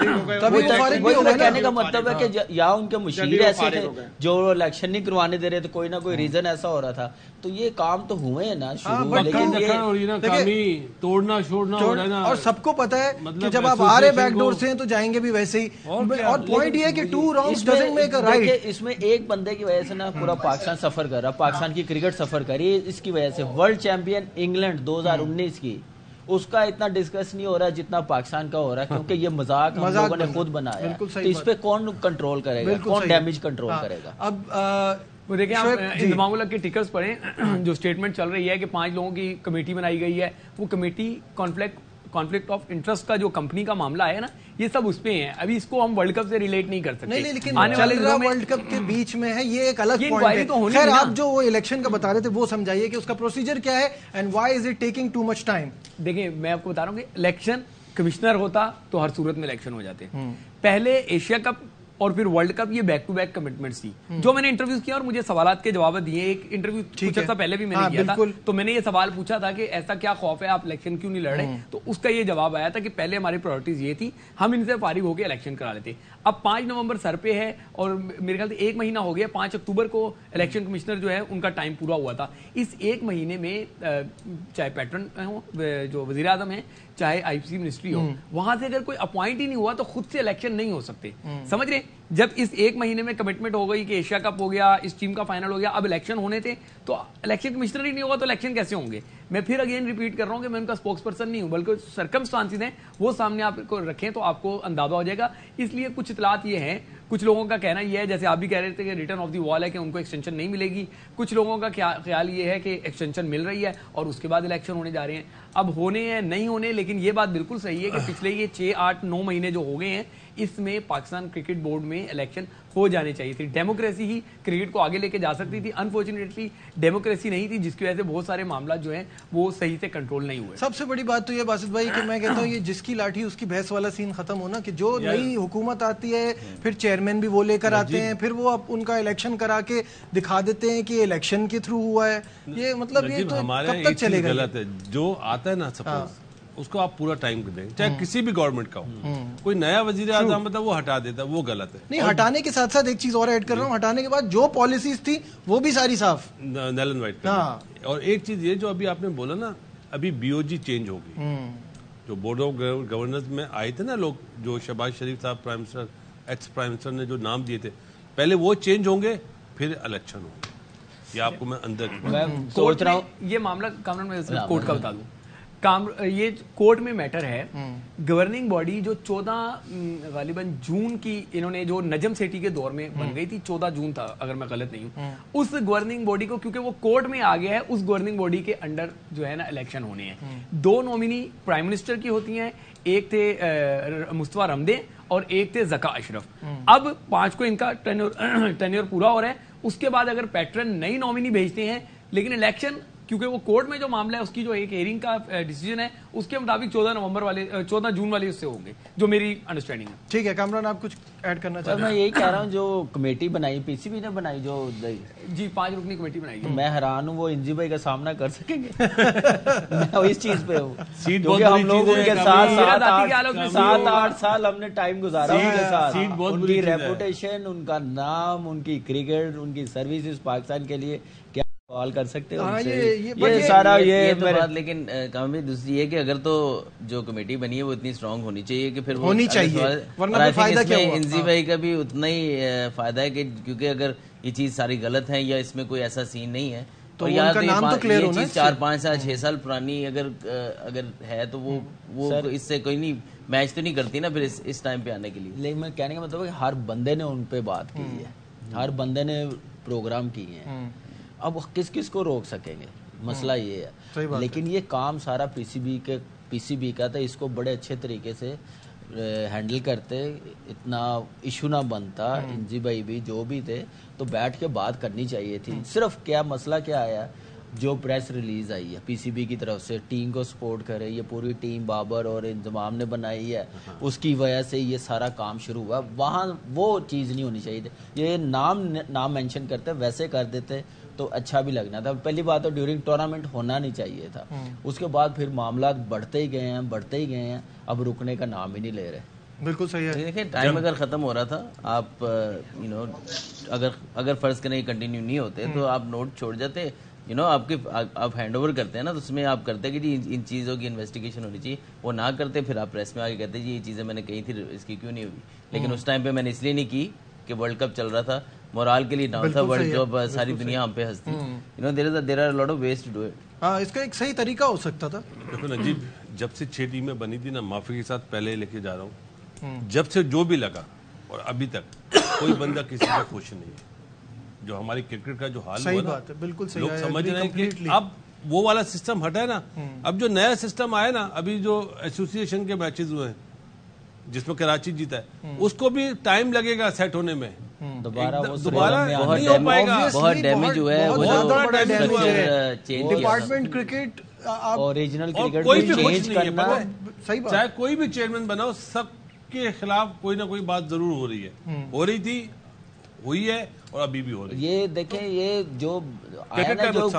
कहने का मतलब है कि या उनके मुशीर ऐसे थे जो इलेक्शन नहीं करवाने दे रहे, तो कोई ना कोई रीजन ऐसा हो रहा था। تو یہ کام تو ہوئے ہیں نا شروع، لیکن دیکھیں توڑنا چھوڑنا ہو رہا ہے نا، اور سب کو پتا ہے کہ جب آپ آ رہے بیک ڈور سے ہیں تو جائیں گے بھی ویسے ہی. اور پوائنٹ یہ ہے کہ 2 wrongs doesn't make a right. اس میں ایک بندے کی وجہ سے نا پورا پاکستان سفر کر رہا، پاکستان کی کرکٹ سفر کر رہی ہے اس کی وجہ سے. ورلڈ چیمپئن انگلینڈ 2019 کی، اس کا اتنا ڈسکس نہیں ہو رہا جتنا پاکستان کا ہو رہا ہے، کیونکہ یہ مذاق ہم لوگوں نے خود بنایا. تو اس پہ کون کنٹرول کرے گا، کون ڈیمیج کنٹرول کرے گا؟ اب دیکھیں آپ انضمام الحق کے ٹکرز پڑھیں، جو سٹیٹمنٹ چل رہی ہے کہ 5 لوگوں کی کمیٹی بنائی گئی ہے، وہ کمیٹی کانفلکٹ آف انٹرسٹ کا جو کمپنی کا معاملہ ہے نا، یہ سب اس پہ ہیں. ابھی اس کو ہم ورلڈ کپ سے ریلیٹ نہیں کر سکتے. نہیں لیکن ورلڈ کپ کے بیچ میں ہے، یہ ایک الگ پوائنٹ ہے. خیر آپ جو وہ الیکشن کا بتا رہے تھے وہ سمجھائیے کہ اس کا پروسیجر کیا ہے and why is it taking too much time. دیکھیں میں آپ کو بتا رہا ہوں کہ الیکشن کمشنر ہوتا تو ہر صورت میں الیکشن ہو جاتے. پہلے ایشیا کپ اور پھر ورلڈ کپ، یہ بیک ٹو بیک کمٹمنٹس تھی جو میں نے انٹرویوز کیا اور مجھے سوالات کے جواب دیے. ایک انٹرویو کچھ عرصہ پہلے بھی میں نے کیا تھا، تو میں نے یہ سوال پوچھا تھا کہ ایسا کیا خوف ہے، آپ الیکشن کیوں نہیں لڑ رہے؟ تو اس کا یہ جواب آیا تھا کہ پہلے ہماری پرائرٹیز یہ تھی، ہم ان سے فارغ ہو کے الیکشن کرا لیتے. اب 5 نومبر سر پہ ہے اور میرے خیال سے 1 مہینہ ہو گیا. 5 اکتوبر کو الیکشن کمشنر جو ہے ان کا ٹائم پورا ہوا تھا. اس 1 مہینے میں چاہے پیٹرن ہو جو وزیر اعظم ہیں، چاہے آئی پی سی منسٹری ہو، وہاں سے اگر کوئی اپوائنٹ ہی نہیں ہوا تو خود سے الیکشن نہیں ہو سکتے. سمجھ رہے؟ جب اس 1 مہینے میں کمٹمنٹ ہو گئی کہ ایشیا کپ ہو گیا، اس ٹیم کا فائنل ہو گیا، اب الیکشن ہونے تھے، تو الیکشن کمشنر ہی نہیں ہوگا تو الیکشن کیسے ہوں گے؟ میں پھر اگین ریپیٹ کر رہا ہوں کہ میں ان کا اسپوکس پرسن نہیں ہوں، بلکہ سرکمسٹانسز ہیں وہ سامنے آپ کو رکھیں تو آپ کو اندازہ ہو جائے گا. اس لیے کچھ اطلاعات یہ ہیں، کچھ لوگوں کا کہنا یہ ہے، جیسے آپ بھی کہہ رہے تھے کہ ریٹرن آف دی وال ہے کہ ان کو ایکسٹینشن نہیں ملے گی. کچھ لوگوں کا خیال یہ ہے کہ ایکسٹینشن مل رہی ہے اور اس کے بعد الیکشن ہونے جا رہے ہیں. اب ہونے ہیں نہیں ہونے، لیکن یہ بات بالکل صحیح ہے کہ پچھلے یہ 6 8 9 مہینے جو ہو گئے ہیں، اس میں پاکستان کرکٹ بورڈ میں الیکشن ہو جانے چاہیے تھی. ڈیموکریسی ہی کرکٹ کو آگے لے کے جا سکتی تھی. انفارچونیٹلی ڈیموکریسی نہیں تھی، جس کی وجہ سے بہت سارے معاملات جو ہیں وہ صحیح سے کنٹرول نہیں ہوئے. سب سے بڑی بات تو یہ باسط بھائی کہ میں کہتا ہوں یہ جس کی لاٹھی اس کی بھینس والا سین ختم ہونا، کہ جو نئی حکومت آتی ہے پھر چیئرمین بھی وہ لے کر آتے ہیں، پھر وہ ان کا الیکشن کرا کے دکھا دیتے ہیں کہ الیکشن کے تھرو ہوا ہے. یہ مطلب یہ تو کب تک چلے گا؟ غلط ہے. جو آتا ہے نا سپوز اس کو آپ پورا ٹائم دیں، چاہے کسی بھی گورنمنٹ کا ہو. کوئی نیا وزیر اعظم ہوتا ہے وہ ہٹا دیتا ہے، وہ غلط ہے. نہیں، ہٹانے کے ساتھ ساتھ ایک چیز اور ایڈ کر رہا ہوں، ہٹانے کے بعد جو پالیسیز تھی وہ بھی ساری صاف نیل اینڈ وائٹ. اور ایک چیز یہ جو ابھی آپ نے بولا نا، ابھی بی او جی چینج ہوگی. جو بورڈ آف گورنرز میں آئے تھے نا لوگ، جو شہباز شریف صاحب prime minister, ex prime minister نے جو نام دیے تھے، پہلے وہ چینج ہوں گے پھر الیکشن ہوں گے. یہ آپ کو میں اندر سوچ رہا ہوں یہ معاملہ کامران میں کورٹ کا بتا دوں. یہ کورٹ میں میٹر ہے. گورننگ باڈی جو 14 غالباً جون کی انہوں نے جو نجم سیٹھی کے دور میں بن گئی تھی، 14 جون تھا اگر میں غلط نہیں ہوں، اس گورننگ باڈی کو کیونکہ وہ کورٹ میں آ گیا ہے، اس گورننگ باڈی کے انڈر جو ہے نا الیکشن ہونے ہیں. 2 نومینی پرائم منسٹر کی ہوتی ہیں، ایک تھے مصطفیٰ رمدے اور ایک تھے ذکا اشرف. اب 5 کو ان کا ٹینیور پورا ہو رہا ہے. اس کے بعد اگر پیٹرن نئی نومینی بھیجتے ہیں، لیکن الیکشن کیونکہ وہ کورٹ میں جو معاملہ ہے اس کی جو ایک ہیئرنگ کا ڈیسیجن ہے اس کے مطابق 14 جون والے اس سے ہوں گے، جو میری انڈرسٹینڈنگ ہے. ٹھیک ہے کامران، آپ کچھ ایڈ کرنا چاہتے ہیں؟ میں یہی کہہ رہا ہوں جو کمیٹی بنائی پی سی بی نے بنائی، جو جی 5 رکنی کمیٹی بنائی گئی، میں حیران ہوں وہ انجی بھائی کا سامنا کر سکیں گے. میں اس چیز پہ ہوں کیونکہ ہم لوگ ان کے ساتھ 7-8 سال ہم نے ٹائم گزارا ان کے ساتھ. ان کی ریپوٹیشن، ان کا نام، ان کی کرکٹ، ان کی سروسز پاکستان کے لیے کیا سوال کر سکتے ہو یہ سارا. یہ بات لیکن کام بھی دوسری ہے کہ اگر تو جو کمیٹی بنی ہے وہ اتنی اسٹرانگ ہونی چاہیے کہ پھر ہونی چاہیے، ورنہ فائدہ کیا ہوا؟ انزی بھائی کا بھی اتنا ہی فائدہ ہے کہ کیونکہ اگر یہ چیز ساری غلط ہے یا اس میں کوئی ایسا سین نہیں ہے تو یا یہ چیز 4-5 سال 6 سال پرانی اگر ہے تو وہ اس سے کوئی نہیں میچ تو نہیں کرتی نا پھر اس ٹائم پہ آنے کے لیے. لیکن میں کہنے کا مطلب ہے کہ ہر بندے نے ان پہ بات کی ہے، ہر بندے نے پروگرام کیے ہیں. اب کس کو روک سکیں گے؟ مسئلہ یہ ہے. لیکن یہ کام سارا پی سی بی کا تھا، اس کو بڑے اچھے طریقے سے ہینڈل کرتے، اتنا ایشو نہ بنتا. انجی بھائی بھی جو بھی تھے تو بیٹھ کے بات کرنی چاہیے تھی. صرف کیا مسئلہ کیا آیا، جو پریس ریلیز آئی ہے پی سی بی کی طرف سے ٹیم کو سپورٹ کرے، یہ پوری ٹیم بابر اور انضمام نے بنائی ہے، اس کی وجہ سے یہ سارا کام شروع ہوا. وہاں وہ چیز نہیں ہونی چاہیے. یہ نام مینشن کرتے ویسے کر دیتے تو اچھا بھی لگنا تھا. پہلی بات تو ڈیورنگ ٹورنامنٹ ہونا نہیں چاہیے تھا. اس کے بعد پھر معاملات بڑھتے ہی گئے ہیں، اب رکنے کا نام ہی نہیں لے رہے. بالکل صحیح ہے. دیکھیں ٹائم اگر ختم ہو رہا تھا، آپ اگر فرض کریں کنٹینیو نہیں ہوتے تو آپ نوٹ چھوڑ جاتے یو نو آپ ہینڈ اوور کرتے ہیں نا، تو اس میں آپ کرتے ہیں کہ جی ان چیزوں کی انویسٹیگیشن ہونی چاہیے، وہ نہ کرتے پھر آپ پریس میں آگے کہتے ہیں جی یہ چیزیں میں نے کہی تھی اس کی کیوں نہیں ہوئی. لیکن اس ٹائم پہ میں نے اس لیے نہیں کی کہ ورلڈ کپ چل رہا تھا، مورال کے لیے ڈاؤن تھا، ورلڈ کپ ساری دنیا ہم پہ ہنستی. You know there are lot of ways to do it. ہاں اس کا ایک صحیح طریقہ ہو سکتا تھا. دیکھو نجیب، جب سے 6 ٹیمیں بنی تھی نا، معافی کے ساتھ پہلے لے کے جا رہا ہوں، جب سے جو بھی لگا اور ابھی تک کوئی بندہ کسی کا خوش نہیں ہے. جو ہماری کرکٹ کا جو حال ہوا نا، بالکل صحیح، لوگ سمجھ رہے ہیں کہ اب وہ والا سسٹم ہٹا ہے نا. اب جو نیا سسٹم آیا نا، ابھی جو ایسوسی ایشن کے میچز ہوئے ہیں جس میں کراچی جیتا ہے، اس کو بھی ٹائم لگے گا سیٹ ہونے میں. دوبارہ نہیں ہو پائے گا. بہت ڈیمیج ہوا ہے وہ جو ڈپارٹمنٹ کرکٹ اوریجنل کرکٹ کوئی بھی چینج کرنا، صحیح بات. چاہے کوئی بھی چیئرمین بناؤ، سب کے خلاف کوئی نہ کوئی بات ضرور ہو رہی ہے، ہو رہی تھی، ہوئی ہے اور ابھی بھی ہو رہی ہے. یہ دیکھیں یہ جو آیا نا جو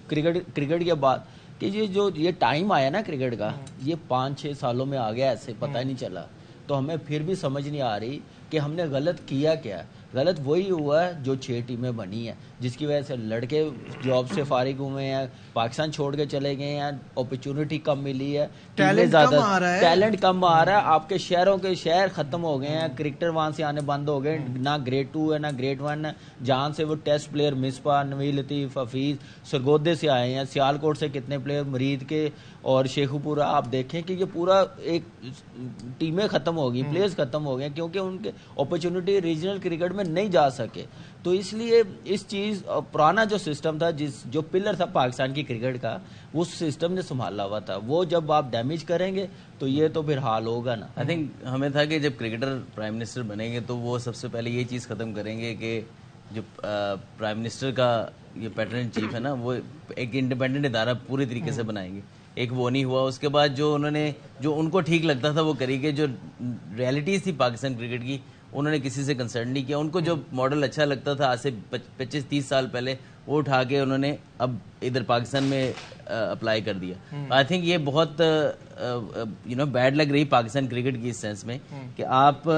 کرکٹ کے بعد کہ یہ ٹائم آیا نا کرکٹ کا، یہ 5-6 سالوں میں آ گیا، ایسے پتہ ہی نہیں چلا. تو ہمیں پھر بھی سمجھ نہیں آ رہی کہ ہم نے غلط کیا کیا. غلط وہی ہوا ہے جو 6 ٹیمیں بنی ہیں، جس کی وجہ سے لڑکے جاب سے فارغ ہوئے ہیں، پاکستان چھوڑ کے چلے گئے ہیں، اپرچونٹی کم ملی ہے، ٹیلنٹ کم آ رہا ہے. آپ کے شہروں کے شہر ختم ہو گئے ہیں، کرکٹر وہاں سے آنے بند ہو گئے. نہ گریڈ 2 ہے نہ گریڈ 1 ہے. جہاں سے وہ ٹیسٹ پلیئر مصباح، نوید لطیف، حفیظ، سرگودے سے آئے ہیں. سیالکوٹ سے کتنے پلیئر، مرید کے اور شیخو پورا. آپ دیکھیں کہ یہ پورا ایک ٹیمیں ختم ہو گئی، پلیئرز ختم ہو گئے کیونکہ ان کے اپرچونٹی ریجنل کرکٹ میں نہیں جا سکے. تو اس لیے اس چیز پرانا جو سسٹم تھا، جو پلر تھا پاکستان کی کرکٹ کا، وہ سسٹم نے سنبھالا ہوا تھا. وہ جب آپ ڈیمیج کریں گے تو یہ تو پھر حال ہوگا نا. آئی تھنک ہمیں تھا کہ جب کرکٹر پرائم منسٹر بنیں گے تو وہ سب سے پہلے یہ چیز ختم کریں گے کہ جو پرائم منسٹر کا یہ پیٹرن چیف ہے نا، وہ ایک انڈیپینڈنٹ ادارہ پوری طریقے سے بنائیں گے. ایک وہ نہیں ہوا. اس کے بعد جو ان کو ٹھیک لگتا تھا وہ کری گے. جو ریالٹیز تھی پاکستان کرکٹ کی، انہوں نے کسی سے کنسرن نہیں کیا. ان کو جو ماڈل اچھا لگتا تھا آج سے 25-30 سال پہلے، وہ اٹھا کے انہوں نے اب ادھر پاکستان میں اپلائی کر دیا. آئی تھنک یہ بہت بیڈ لگ رہی پاکستان کرکٹ کی اس سینس میں کہ آپ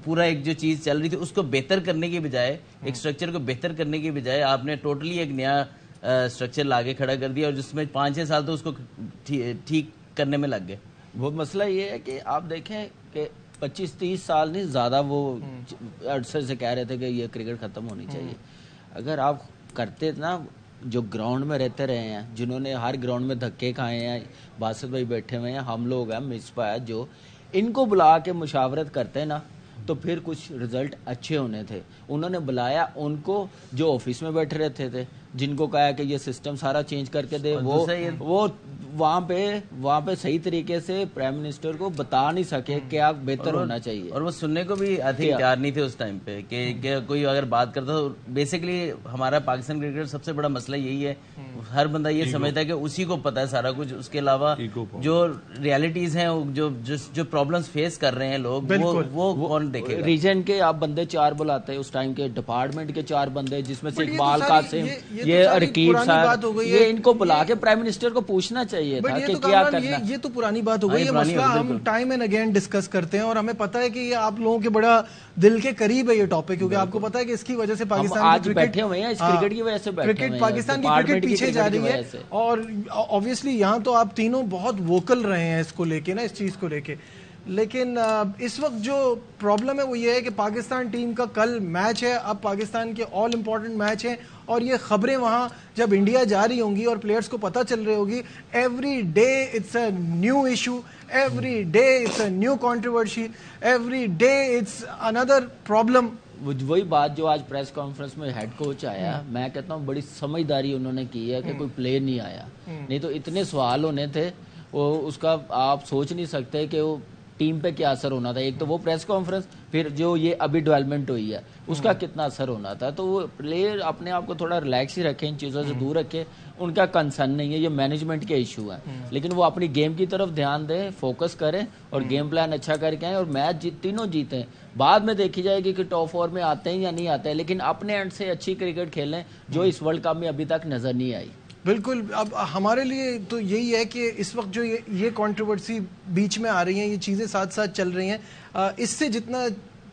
پورا ایک جو چیز چل رہی تھی اس کو بہتر کرنے کی بجائے، ایک اسٹرکچر کو بہتر کرنے کی بجائے، آپ نے ٹوٹلی ایک نیا اسٹرکچر لاگے کھڑا کر دیا، اور جس میں 5-6 سال تو اس کو ٹھیک کرنے میں لگ گئے. وہ مسئلہ یہ ہے کہ آپ دیکھیں کہ 25-30 سال نہیں زیادہ وہ عرصے سے کہہ رہے تھے کہ یہ کرکٹ ختم ہونی چاہیے. اگر آپ کرتے نا، جو گراؤنڈ میں رہتے رہے ہیں، جنہوں نے ہر گراؤنڈ میں دھکے کھائے ہیں، باسط بھائی بیٹھے ہوئے ہیں، ہم لوگ ہیں، مصباح ہے، جو ان کو بلا کے مشاورت کرتے نا تو پھر کچھ رزلٹ اچھے ہونے تھے. انہوں نے بلایا ان کو جو آفس میں بیٹھے رہتے تھے، جن کو کہا کہ یہ سسٹم سارا چینج کر کے دے. وہ وہاں پہ صحیح طریقے سے پرائم منسٹر کو بتا نہیں سکے کیا بہتر ہونا چاہیے. اور وہ سننے کو بھی تیار نہیں تھے اس ٹائم پہ کہ کوئی اگر بات کرتا تو بیسکلی ہمارا پاکستان کرکٹ سب سے بڑا مسئلہ یہی ہے، ہر بندہ یہ سمجھتا ہے کہ اسی کو پتا ہے سارا کچھ. اس کے علاوہ جو ریالٹیز ہیں، جو پرابلمز فیس کر رہے ہیں لوگ، وہ کون دیکھے گا. ریجن کے آپ بندے 4 بلاتے ہیں، اس ٹائم کے ڈپارٹمنٹ کے 4 بندے، جس میں سے اقبال قاسم، یہ رقیب صاحب، یہ ان کو بلا کے پرائم منسٹر کو پوچھنا چاہیے تھا کہ کیا کرنا. یہ تو پرانی بات ہو گئی. یہ مسئلہ ہم ٹائم اینڈ اگین ڈسکس کرتے ہیں، اور ہمیں پتا ہے کہ یہ آپ لوگوں کے بڑا دل کے قریب ہے یہ ٹاپک، کیونکہ آپ کو پتا ہے کہ اس کی وجہ سے پاکستان آج بیٹھے ہوئے ہیں، اس کرکٹ کی وجہ سے بیٹھے ہوئے ہیں، پاکستان کی کرکٹ پیچھے جا رہی ہے. اور obviously یہاں تو آپ تینوں بہت ووکل رہے ہیں اس کو لے کے نا، اس چیز کو لے کے. لیکن اس وقت جو پرابلم ہے وہ یہ ہے کہ پاکستان ٹیم کا کل میچ ہے، اب پاکستان کے آل امپورٹنٹ میچ ہیں، اور یہ خبریں وہاں جب انڈیا جا رہی ہوں گی اور پلیئرز کو پتہ چل رہی ہوگی، every day it's a new issue, every day it's a new controversy, every day it's اندر پرابلم. وہی بات جو آج پریس کانفرنس میں ہیڈ کوچ آیا، میں کہتا ہوں بڑی سمجھداری انہوں نے کی ہے کہ کوئی پلیئر نہیں آیا، نہیں تو اتنے سوال ہونے تھے. وہ اس کا آپ سوچ نہیں سکتے کہ وہ ٹیم پہ کیا اثر ہونا تھا. ایک تو وہ پریس کانفرنس، پھر جو یہ ابھی ڈیولپمنٹ ہوئی ہے اس کا کتنا اثر ہونا تھا. تو وہ پلیئر اپنے آپ کو تھوڑا ریلیکس ہی رکھیں، ان چیزوں سے دور رکھیں. ان کا کنسرن نہیں ہے، یہ مینجمنٹ کے ایشو ہیں، لیکن وہ اپنی گیم کی طرف دھیان دیں، فوکس کریں اور گیم پلان اچھا کر کے آئیں اور میچ تینوں جیتیں. بعد میں دیکھی جائے گی کہ ٹاپ 4 میں آتے ہیں یا نہیں آتے ہیں، لیکن اپنے اینڈ سے اچھی کرکٹ کھیلیں جو اس ورلڈ کپ میں ابھی تک نظر نہیں آئی. بالکل. اب ہمارے لیے تو یہی ہے کہ اس وقت جو یہ کنٹروورسی بیچ میں آ رہی ہیں، یہ چیزیں ساتھ ساتھ چل رہی ہیں، اس سے جتنا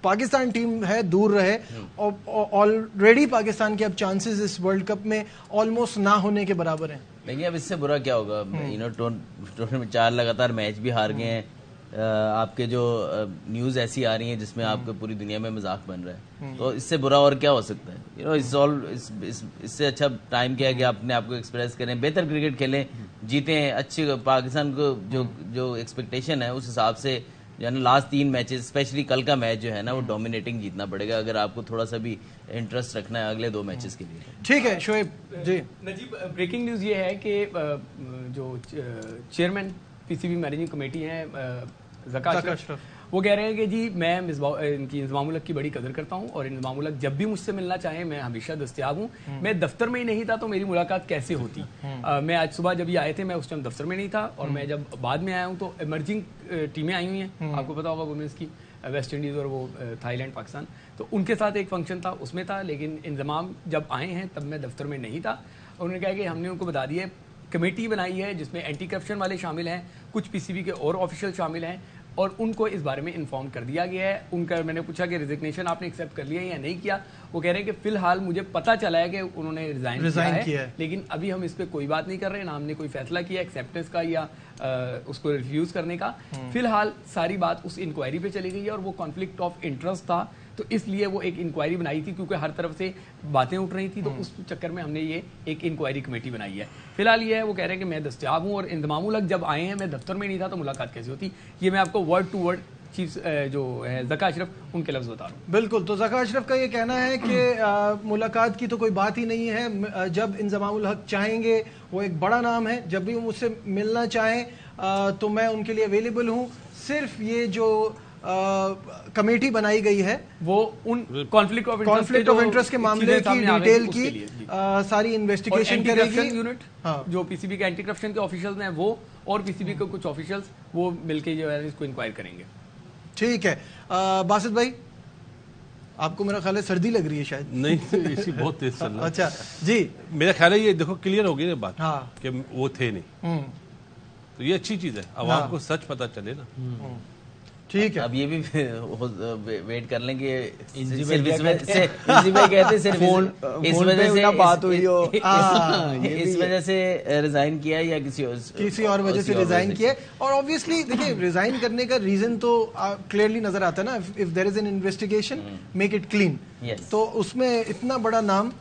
पाकिस्तान टीम है दूर रहे, और ऑलरेडी पाकिस्तान के अब चांसेस इस वर्ल्ड कप में ऑलमोस्ट ना होने के बराबर हैं। देखिए अब इससे बुरा क्या होगा, टूर्नामेंट में 4 लगातार मैच भी हार गए हैं, आपके जो न्यूज़ ऐसी आ रही हैं जिसमें आपको पूरी दुनिया में मजाक बन रहा है, तो इससे बुरा और क्या हो सकता है। इससे अच्छा टाइम क्या है कि अपने आप को एक्सप्रेस करें, बेहतर क्रिकेट खेलें, जीतें, अच्छी पाकिस्तान को जो एक्सपेक्टेशन है उस हिसाब से जो है ना लास्ट 3 मैचेस स्पेशली कल का मैच जो है ना वो डोमिनेटिंग जीतना पड़ेगा अगर आपको थोड़ा सा भी इंटरेस्ट रखना है अगले 2 मैचेस के लिए। ठीक है शोएब जी। नजीब, ब्रेकिंग न्यूज़ ये है कि जो चेयरमैन पीसीबी मैनेजिंग कमेटी है ज़का अशरफ, वो कह रहे हैं कि जी मैं इनकी इंज़मामुल हक की बड़ी कदर करता हूं और इंज़मामुल हक जब भी मुझसे मिलना चाहें मैं हमेशा दस्तयाब हूं। मैं दफ्तर में ही नहीं था तो मेरी मुलाकात कैसे होती। मैं आज सुबह जब ये आए थे मैं उस टाइम दफ्तर में नहीं था, और मैं जब बाद में आया हूं तो इमर्जिंग टीमें आई हुई हैं, आपको पता होगा वुमेन्स की, वेस्ट इंडीज़ और वो थाईलैंड पाकिस्तान, तो उनके साथ एक फंक्शन था उसमें था, लेकिन इंजमाम जब आए हैं तब मैं दफ्तर में नहीं था। उन्होंने कहा कि हमने उनको बता दिया, कमेटी बनाई है जिसमें एंटी करप्शन वाले शामिल हैं, कुछ पीसीबी के और ऑफिशियल शामिल हैं, और उनको इस बारे में इन्फॉर्म कर दिया गया है। उनका मैंने पूछा कि रिजिग्नेशन आपने एक्सेप्ट कर लिया या नहीं किया, वो कह रहे हैं कि फिलहाल मुझे पता चला है कि उन्होंने रिजाइन किया है, लेकिन अभी हम इस पे कोई बात नहीं कर रहे, ना हमने कोई फैसला किया एक्सेप्टेंस का या उसको रिफ्यूज करने का। फिलहाल सारी बात उस इंक्वायरी पे चली गई है, और वो कॉन्फ्लिक्ट ऑफ इंटरेस्ट था तो इसलिए वो एक इंक्वायरी बनाई थी, क्योंकि हर तरफ से बातें उठ रही थी, तो उस चक्कर में हमने ये एक इंक्वायरी कमेटी बनाई है। फिलहाल ये है, वो कह रहे हैं कि मैं दस्तयाब हूँ, और इंज़मामुल हक जब आए हैं मैं दफ्तर में नहीं था तो मुलाकात कैसे होती। ये मैं आपको वर्ड टू वर्ड चीफ जो है ज़का अशरफ उनके लफ्ज़ बता रहा हूँ। बिल्कुल, तो ज़का अशरफ का ये कहना है कि मुलाकात की तो कोई बात ही नहीं है, जब इंज़मामुल हक चाहेंगे, वो एक बड़ा नाम है, जब भी वो मुझसे मिलना चाहें तो मैं उनके लिए अवेलेबल हूँ। सिर्फ ये जो कमेटी बनाई गई है वो उन कॉन्फ्लिक्ट ऑफ इंटरेस्ट के मामले की डिटेल की सारी इन्वेस्टिगेशन करेगी। यूनिट जो पीसीबी के एंटी करप्शन के ऑफिशियल्स हैं वो, और पीसीबी के कुछ ऑफिशियल्स, वो मिलके जो है इसको इंक्वायर करेंगे। ठीक है बासित भाई, आपको मेरा ख्याल है सर्दी लग रही है शायद। नहीं, इसी बहुत तेज चल रहा है। अच्छा जी, मेरा ख्याल है ये देखो क्लियर हो गई ना बात, हाँ, कि वो थे नहीं, तो ये अच्छी चीज है, अवाम को सच पता चले ना। ठीक है, अब ये भी वेट कर लें कि सिर्फ इस वजह से रिजाइन किया या किसी और वजह से रिजाइन किया। और ऑब्वियसली देखिए, रिजाइन करने का रीजन तो क्लियरली नजर आता है ना, if there is an investigation make it clean. तो उसमें इतना बड़ा नाम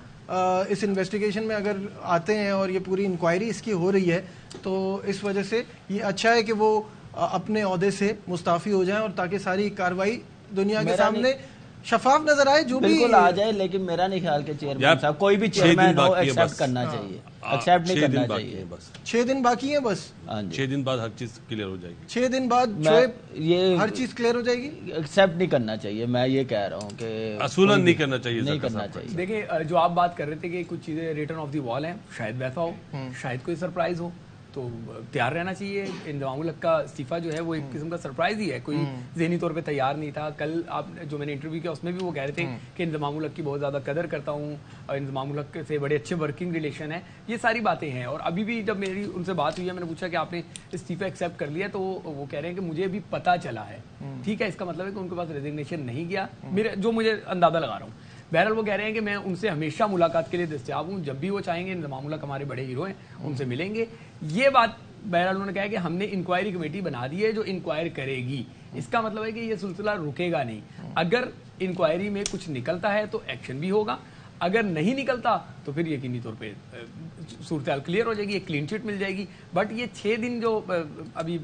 इस इन्वेस्टिगेशन में अगर आते हैं और ये पूरी इंक्वायरी इसकी हो रही है, तो इस वजह से ये अच्छा है कि वो अपने ओहदे से मुस्ताफी हो जाएं, और ताकि सारी कार्रवाई दुनिया के सामने शफाफ नजर आए, जो भी आ जाए। लेकिन मेरा नहीं ख्याल कि चेयरमैन साहब, कोई भी चेयरमैन हो, एक्सेप्ट करना चाहिए, एक्सेप्ट नहीं करना चाहिए। बस 6 दिन बाकी है, बस 6 दिन बाद हर चीज क्लियर हो जाएगी। 6 दिन बाद ये हर चीज क्लियर हो जाएगी। एक्सेप्ट नहीं करना चाहिए, मैं ये कह रहा हूँ कि असूलन नहीं करना चाहिए, नहीं करना चाहिए। देखिए, जो आप बात कर रहे थे कि कुछ चीजें रिटर्न ऑफ द वॉल हैं, शायद वैसा हो, शायद कोई सरप्राइज हो, तो तैयार रहना चाहिए। इंज़मामुल हक का इस्तीफा जो है वो एक किस्म का सरप्राइज ही है, कोई ज़हनी तौर पे तैयार नहीं था। कल आप जो मैंने इंटरव्यू किया उसमें भी वो कह रहे थे कि इंज़मामुल हक की बहुत ज़्यादा कदर करता हूँ, और इंज़मामुल हक से बड़े अच्छे वर्किंग रिलेशन है, ये सारी बातें हैं। और अभी भी जब मेरी उनसे बात हुई है, मैंने पूछा कि आपने इस्तीफा एक्सेप्ट कर लिया, तो वो कह रहे हैं कि मुझे भी पता चला है। ठीक है, इसका मतलब है कि उनके पास रेजिग्नेशन नहीं गया, मेरे जो मुझे अंदाजा लगा रहा हूँ। बहरहाल वो कह रहे हैं कि मैं उनसे हमेशा मुलाकात के लिए दस्तयाब हूँ, जब भी वो चाहेंगे, इंज़मामुल हक हमारे बड़े हीरो हैं, उनसे मिलेंगे। ये बात बहरहाल उन्होंने कहा कि हमने इंक्वायरी कमेटी बना दी है जो इंक्वायर करेगी। इसका मतलब है कि ये सिलसिला रुकेगा नहीं। अगर इंक्वायरी में कुछ निकलता है तो एक्शन भी होगा, अगर नहीं निकलता तो फिर यकीनी तौर पे सूरत क्लियर हो जाएगी, एक क्लीन चिट मिल जाएगी। बट ये 6 दिन जो अभी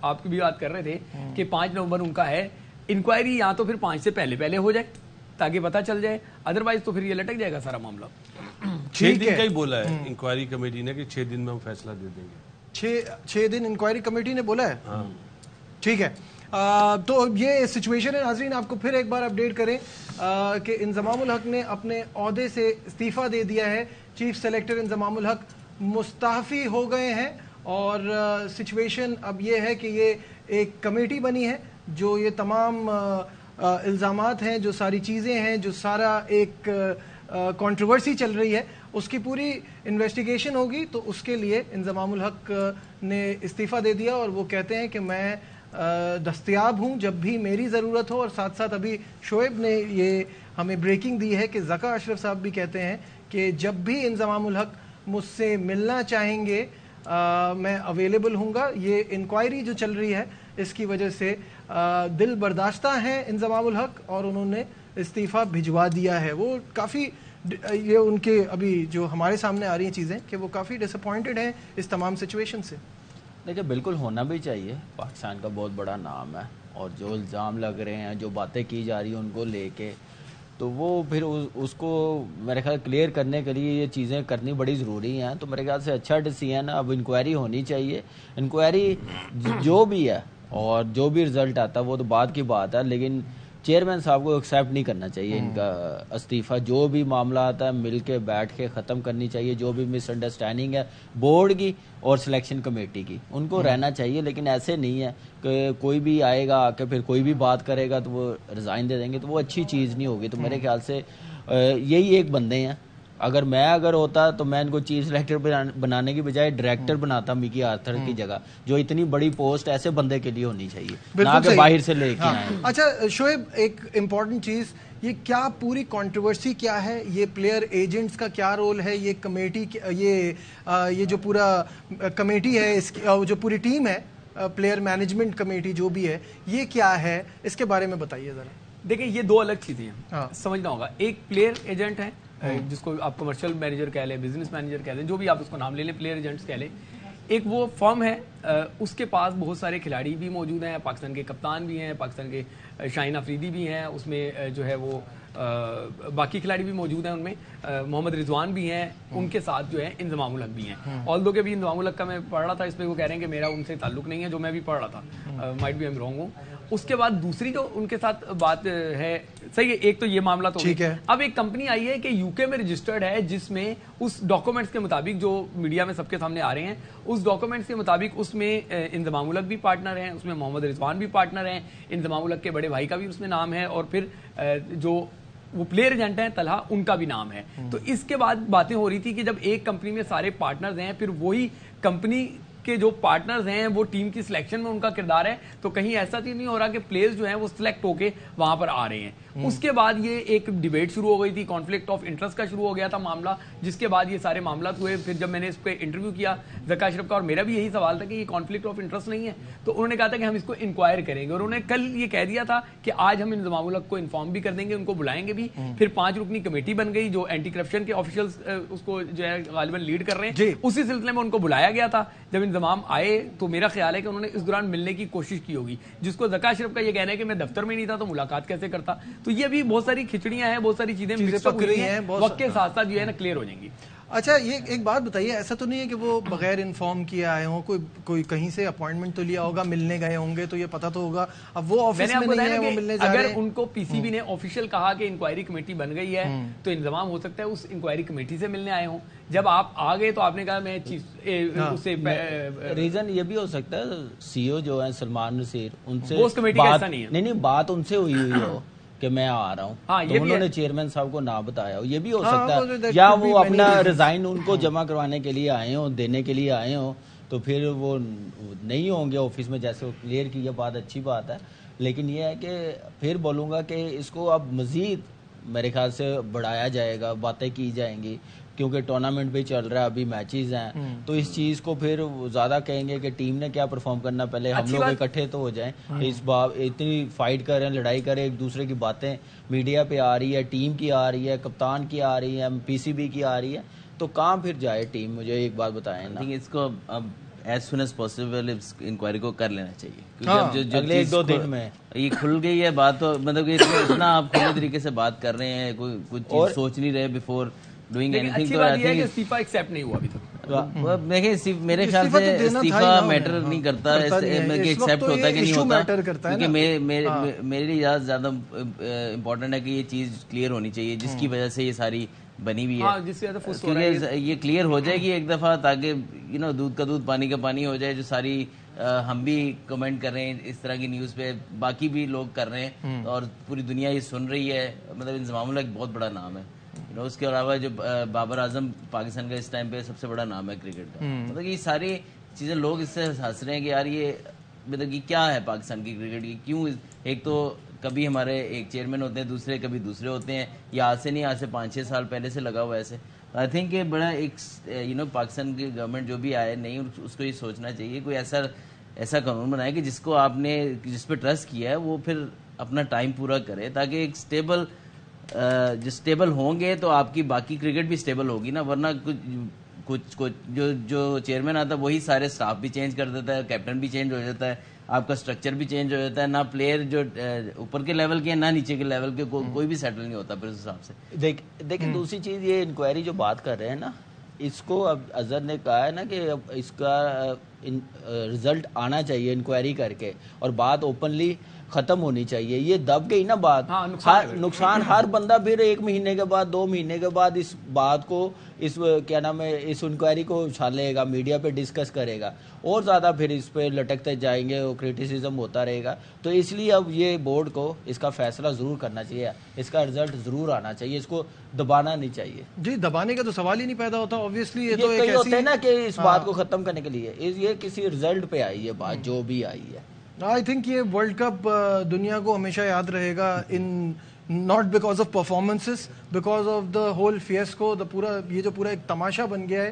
आपकी भी बात कर रहे थे कि 5 नवंबर उनका है इंक्वायरी, या तो फिर 5 से पहले हो जाए ताकि पता चल जाए, अदरवाइज तो फिर ये लटक जाएगा सारा मामला। 6 दिन का ही बोला है इंक्वायरी कमेटी ने कि 6 दिन में हम फैसला दे देंगे। 6 दिन इंक्वायरी कमेटी ने बोला है। ठीक है, तो ये सिचुएशन है। नाजरीन, आपको फिर एक बार अपडेट करें कि इंज़मामुल हक ने अपने ओहदे से इस्तीफा दे दिया है। चीफ सेलेक्टर इंज़मामुल हक मुस्ताफ़ी हो गए हैं, और सिचुएशन अब ये है कि ये एक कमेटी बनी है जो ये तमाम इल्ज़ामात हैं, जो सारी चीज़ें हैं, जो सारा एक कंट्रोवर्सी चल रही है, उसकी पूरी इन्वेस्टिगेशन होगी। तो उसके लिए इंज़मामुल हक ने इस्तीफ़ा दे दिया, और वो कहते हैं कि मैं दस्तयाब हूँ जब भी मेरी ज़रूरत हो। और साथ साथ अभी शोएब ने ये हमें ब्रेकिंग दी है कि ज़का अशरफ साहब भी कहते हैं कि जब भी इंज़मामुल हक मुझसे मिलना चाहेंगे मैं अवेलेबल हूँगा। ये इंक्वायरी जो चल रही है इसकी वजह से दिल बर्दाश्ता हैं इंज़मामुल हक और उन्होंने इस्तीफ़ा भिजवा दिया है। वो काफ़ी ये उनके अभी जो हमारे सामने आ रही हैं चीज़ें कि वो काफ़ी डिसअपॉइंटेड हैं इस तमाम सिचुएशन से। देखिए बिल्कुल होना भी चाहिए, पाकिस्तान का बहुत बड़ा नाम है और जो इल्ज़ाम लग रहे हैं, जो बातें की जा रही हैं उनको लेके, तो वो फिर उसको मेरे ख्याल क्लियर करने के लिए ये चीज़ें करनी बड़ी ज़रूरी हैं। तो मेरे ख्याल से अच्छा डिसीजन है, अब इंक्वायरी होनी चाहिए। इंक्वायरी जो भी है और जो भी रिज़ल्ट आता है वो तो बाद की बात है, लेकिन चेयरमैन साहब को एक्सेप्ट नहीं करना चाहिए इनका इस्तीफ़ा। जो भी मामला आता है मिल के बैठ के ख़त्म करनी चाहिए। जो भी मिसअंडरस्टैंडिंग है बोर्ड की और सिलेक्शन कमेटी की, उनको रहना चाहिए। लेकिन ऐसे नहीं है कि कोई भी आएगा आके फिर कोई भी बात करेगा तो वो रिज़ाइन दे देंगे, तो वो अच्छी चीज़ नहीं होगी। तो मेरे ख्याल से यही एक बंदे हैं। अगर होता तो मैं इनको चीफ सेलेक्टर बनाने की बजाय डायरेक्टर बनाता मिकी आर्थर की जगह। जो इतनी बड़ी पोस्ट ऐसे बंदे के लिए होनी चाहिए, ना कि बाहर से लेके आए। अच्छा शोएब, एक इम्पॉर्टेंट चीज़, ये क्या पूरी कंट्रोवर्सी क्या है? ये प्लेयर एजेंट्स का क्या रोल है? ये कमेटी, ये जो पूरा कमेटी है, इसकी जो पूरी टीम है, प्लेयर मैनेजमेंट कमेटी जो भी है, ये क्या है? इसके बारे में बताइए ज़रा। देखिए ये दो अलग चीज़ें हैं, समझना होगा। एक प्लेयर एजेंट है जिसको आप कमर्शियल मैनेजर कह लें, बिजनेस मैनेजर कह लें, जो भी आप उसको नाम ले लें, प्लेयर एजेंट्स कह लें। एक वो फर्म है, उसके पास बहुत सारे खिलाड़ी भी मौजूद हैं, पाकिस्तान के कप्तान भी हैं, पाकिस्तान के शाहीन अफरीदी भी हैं, उसमें जो है वो बाकी खिलाड़ी भी मौजूद हैं, उनमें मोहम्मद रिजवान भी हैं, उनके साथ जो है इंज़मामुल हक भी हैं। ऑल्दो के भी इंज़मामुल हक का मैं पढ़ रहा था, इस पर वो कह रहे हैं कि मेरा उनसे ताल्लुक नहीं है, जो मैं भी पढ़ रहा था, might be I am wrong हूँ। उसके बाद दूसरी जो उनके साथ बात है, सही है, एक तो ये मामला तो ठीक है। अब एक कंपनी आई है कि यूके में रजिस्टर्ड है, जिसमें उस डॉक्यूमेंट्स के मुताबिक जो मीडिया में सबके सामने आ रहे हैं, उस डॉक्यूमेंट्स के मुताबिक उसमें इंज़मामुल हक भी पार्टनर हैं, उसमें मोहम्मद रिजवान भी पार्टनर हैं, इंज़मामुल हक के बड़े भाई का भी उसमें नाम है, और फिर जो वो प्लेयर एजेंट हैं तलहा, उनका भी नाम है। तो इसके बाद बातें हो रही थी कि जब एक कंपनी में सारे पार्टनर्स हैं, फिर वही कंपनी के जो पार्टनर्स हैं वो टीम की सिलेक्शन में उनका किरदार है, तो कहीं ऐसा तो नहीं हो रहा कि प्लेयर्स जो हैं वो सिलेक्ट होके वहां पर आ रहे हैं। उसके बाद ये एक डिबेट शुरू हो गई थी, कॉन्फ्लिक्ट ऑफ इंटरेस्ट का शुरू हो गया था मामला, जिसके बाद ये सारे मामला हुए। फिर जब मैंने इस पे इंटरव्यू किया ज़का अशरफ का, और मेरा भी यही सवाल था कि ये कॉन्फ्लिक्ट ऑफ इंटरेस्ट नहीं है, तो उन्होंने कहा था कि हम इसको इंक्वायर करेंगे, और उन्होंने कल ये कह दिया था कि आज हम इंज़मामुल हक को इन्फॉर्म भी कर देंगे, उनको बुलाएंगे भी। फिर 5 रुकनी कमेटी बन गई, जो एंटी करप्शन के ऑफिशियल्स उसको जो है गालिबन लीड कर रहे हैं, उसी सिलसिले में उनको बुलाया गया था। जब इंतजाम आए तो मेरा ख्याल है कि उन्होंने इस दौरान मिलने की कोशिश की होगी, जिसको ज़का अशरफ का ये कहना है कि मैं दफ्तर में नहीं था तो मुलाकात कैसे करता। तो ये भी बहुत सारी खिचड़ियां हैं, बहुत सारी चीजें मिक्सअप हुई हैं, वक्त के साथ साथ जो है ना क्लियर हो जाएंगी। अच्छा, ये एक बात बताइए, ऐसा तो नहीं है कि वो बगैर इन्फॉर्म किए आए हों? कोई कहीं से अपॉइंटमेंट तो लिया होगा, मिलने गए होंगे, तो ये पता तो होगा। अब वो ऑफिस में नहीं है, वो मिलने जा रहे हैं। अगर उनको पीसीबी ने ऑफिशियल कहा कि इंक्वायरी कमेटी बन गई है, तो इंतजाम हो सकता है उस इंक्वायरी कमेटी से मिलने आए हों। जब आप आ गए तो आपने कहा मैं उससे रीजन ये भी हो सकता है सीईओ जो है सलमान नसीर, उनसे उस कमेटी का ऐसा नहीं है, नहीं बात उनसे हुई हो कि मैं आ रहा हूँ, तो उन्होंने चेयरमैन साहब को ना बताया हो, ये भी हो सकता है। या वो अपना रिजाइन उनको जमा करवाने के लिए आए हो, देने के लिए आए हो, तो फिर वो नहीं होंगे ऑफिस में, जैसे वो क्लियर की, ये बात अच्छी बात है। लेकिन ये है कि फिर बोलूँगा कि इसको अब मज़ीद मेरे ख्याल से बढ़ाया जाएगा, बातें की जाएंगी, क्योंकि टूर्नामेंट भी चल रहा है, अभी मैचेस हैं, तो इस चीज़ को फिर ज़्यादा कहेंगे कि टीम ने क्या परफॉर्म करना, पहले हम लोग इकट्ठे तो हो जाएं। इस बार इतनी फाइट कर रहे हैं, लड़ाई कर रहे हैं, एक दूसरे की बातें मीडिया पे आ रही है, टीम की आ रही है, कप्तान की आ रही है, पीसीबी की आ रही है, तो कहाँ फिर जाए टीम? मुझे एक बात बताएं ना। इसको अब as soon as possible inquiry को कर लेना चाहिए, क्योंकि अगले 1-2 दिन में ये खुल गई है बात, तो मतलब कि इतना आप खुले तरीके से बात कर रहे हैं, कुछ चीज सोच नहीं रहे बिफोर डूइंग एनीथिंग। तो आई थिंक इस्तीफा एक्सेप्ट नहीं हुआ अभी तक। देखिए मेरे ख्याल से इस्तीफा मैटर नहीं करता, एक्सेप्ट होता है कि नहीं होता, क्योंकि मेरे लिए ज्यादा इम्पोर्टेंट है कि ये चीज क्लियर होनी चाहिए, जिसकी वजह से ये सारी बनी हुई है, क्योंकि ये क्लियर हो जाएगी एक दफा, ताकि दूध का दूध पानी का पानी हो जाए। जो सारी हम भी कमेंट कर रहे हैं इस तरह की न्यूज़ पे, बाकी भी लोग कर रहे हैं, और पूरी दुनिया ये सुन रही है। मतलब इंज़मामुल हक एक बहुत बड़ा नाम है, उसके अलावा जो बाबर आजम पाकिस्तान का इस टाइम पे सबसे बड़ा नाम है क्रिकेट का। मतलब ये सारी चीज़ें लोग इससे हंस रहे हैं कि यार ये مطلب کہ کیا ہے پاکستان کی کرکٹ کی, کیوں ایک تو کبھی ہمارے ایک چیئرمین ہوتے ہیں, دوسرے کبھی دوسرے ہوتے ہیں, یہ آج سے نہیں, آج سے 5-6 سال پہلے سے لگا ہوا ایسے. آئی تھنک کہ بڑا ایک پاکستان کی گورنمنٹ جو بھی آئے نہیں, اس کو یہ سوچنا چاہیے کوئی ایسا قانون بنائے کہ جس کو آپ نے جس پہ ٹرسٹ کیا ہے وہ پھر اپنا ٹائم پورا کرے, تاکہ ایک اسٹیبل ہوں گے تو آپ کی باقی کرکٹ بھی اسٹیبل ہوگی نا. ورنہ کچھ جو چیئرمین آتا ہے وہی سارے اسٹاف بھی چینج کر دیتا ہے, کیپٹن بھی چینج ہو جاتا ہے, آپ کا اسٹرکچر بھی چینج ہو جاتا ہے, نہ پلیئر جو اوپر کے لیول کے نہ نیچے کے لیول کے کوئی بھی سیٹل نہیں ہوتا پھر اس حساب سے. دیکھیں دوسری چیز یہ انکوائری جو بات کر رہے ہیں نا, اس کو اب اظہر نے کہا ہے نا کہ اب اس کا رزلٹ آنا چاہیے انکوائری کر کے, اور بات اوپنلی ختم ہونی چاہیے. یہ دب گئی نا بات, نقصان ہر بندہ پھر 1 مہینے کے بعد 2 مہینے کے بعد اس بات کو اس کیا نام ہے اس انکوائری کو اچھالے گا, میڈیا پہ ڈسکس کرے گا, اور زیادہ پھر اس پہ لٹکتے جائیں گے, اور کریٹیسزم ہوتا رہے گا. تو اس لیے اب یہ بورڈ کو اس کا فیصلہ ضرور کرنا چاہیے, اس کا رزلٹ ضرور آنا چاہیے, اس کو دبانا نہیں چاہیے. جی دبانے کا تو سوال ہی نہیں پیدا ہوتا obviously. یہ تو ایک ایسی ہوتا ہے نا کہ اس بات کو ختم کرنے کے لیے یہ کسی رزلٹ پہ آئی ہے بات, جو بھی آئی ہے. آئی تھنک یہ ورلڈ کپ دنیا کو ہمیشہ یاد رہے گا, and not because of performances, because of the whole fiasco, یہ جو پورا ایک تماشا بن گیا ہے,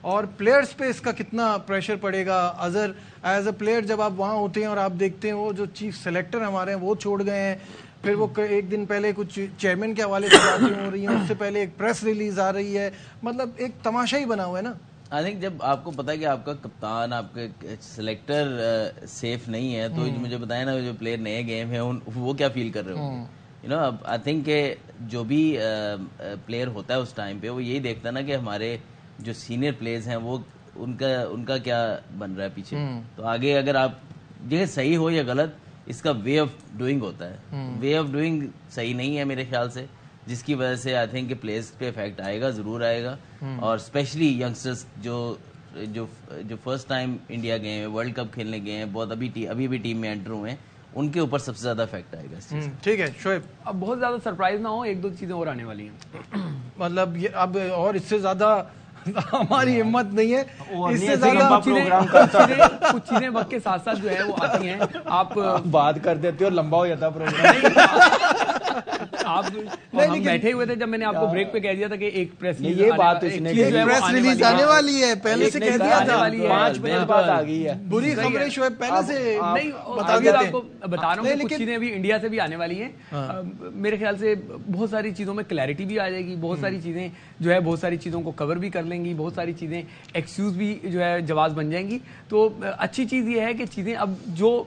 اور پلیئرس پہ اس کا کتنا پریشر پڑے گا. اظہر ایز اے پلیئر جب آپ وہاں ہوتے ہیں اور آپ دیکھتے ہیں وہ جو چیف سلیکٹر ہمارے ہیں وہ چھوڑ گئے ہیں, پھر وہ ایک دن پہلے کچھ چیئرمین کے حوالے سے باتیں ہو رہی ہیں, اس سے پہلے ایک پریس ریلیز آ رہی ہے, مطلب ایک تماشا ہی بنا ہوا ہے نا. آئی تھنک جب آپ کو پتا ہے کہ آپ کا کپتان, آپ کا سلیکٹر سیف نہیں ہے, تو مجھے بتائیں نا جو پلیئر نئے گیم ہیں وہ کیا فیل کر رہے ہو. آئی تھنک کہ جو بھی پلیئر ہوتا ہے اس ٹائم پہ وہ یہی دیکھتا ہے نا کہ ہمارے جو سینئر پلیئرز ہیں وہ ان کا کیا بن رہا ہے پیچھے. تو آگے اگر آپ یہ صحیح ہو یا غلط, اس کا وے آف ڈوئنگ ہوتا ہے. وے آف ڈوئنگ صحیح نہیں ہے میرے خیال سے, جس کی وجہ سے آئی تھنک کہ پلیئرز پہ افیکٹ آئے گا, ضرور آئے گا. اور اسپیشلی ینگسٹرز جو فرسٹ ٹائم انڈیا گئے ہیں, ورلڈ کپ کھیلنے گئے ہیں, بہت ابھی ٹیم میں انٹر ہوئے ہیں, ان کے اوپر سب سے زیادہ افیکٹ آئے گا. ٹھیک ہے شعیب, اب بہت زیادہ سرپرائز نہ ہو, 1-2 چیزیں اور آنے والی ہیں. مطلب یہ اب اور اس سے زیادہ ہماری ہمت نہیں ہے, اس سے کچھ چیزیں وقت کے ساتھ ساتھ جو ہے وہ آتی ہیں. آپ بات کر دیتے ہو لمبا ہو جاتا پروگرام. آپ ہم بیٹھے ہوئے تھے جب میں نے آپ کو بریک پہ کہہ دیا تھا کہ ایک پریس ریلیز آنے والی ہے, پہلے سے کہہ دیا تھا. 5 منٹ بعد آ گئی ہے. بری خبریں شعیب پہلے سے بتا دیتے ہیں, آپ کو بتا رہا ہوں. کچھ چیزیں ابھی انڈیا سے بھی آنے والی ہیں. میرے خیال سے بہت ساری چیزوں میں کلیئرٹی بھی آ جائے گی, بہت ساری چیزیں جو ہے بہت ساری چیزوں کو کور بھی کر لیں گی, بہت ساری چیزیں ایکسکیوز بھی جو ہے جواز بن جائیں گی. تو اچھی چیز یہ ہے کہ چیزیں اب جو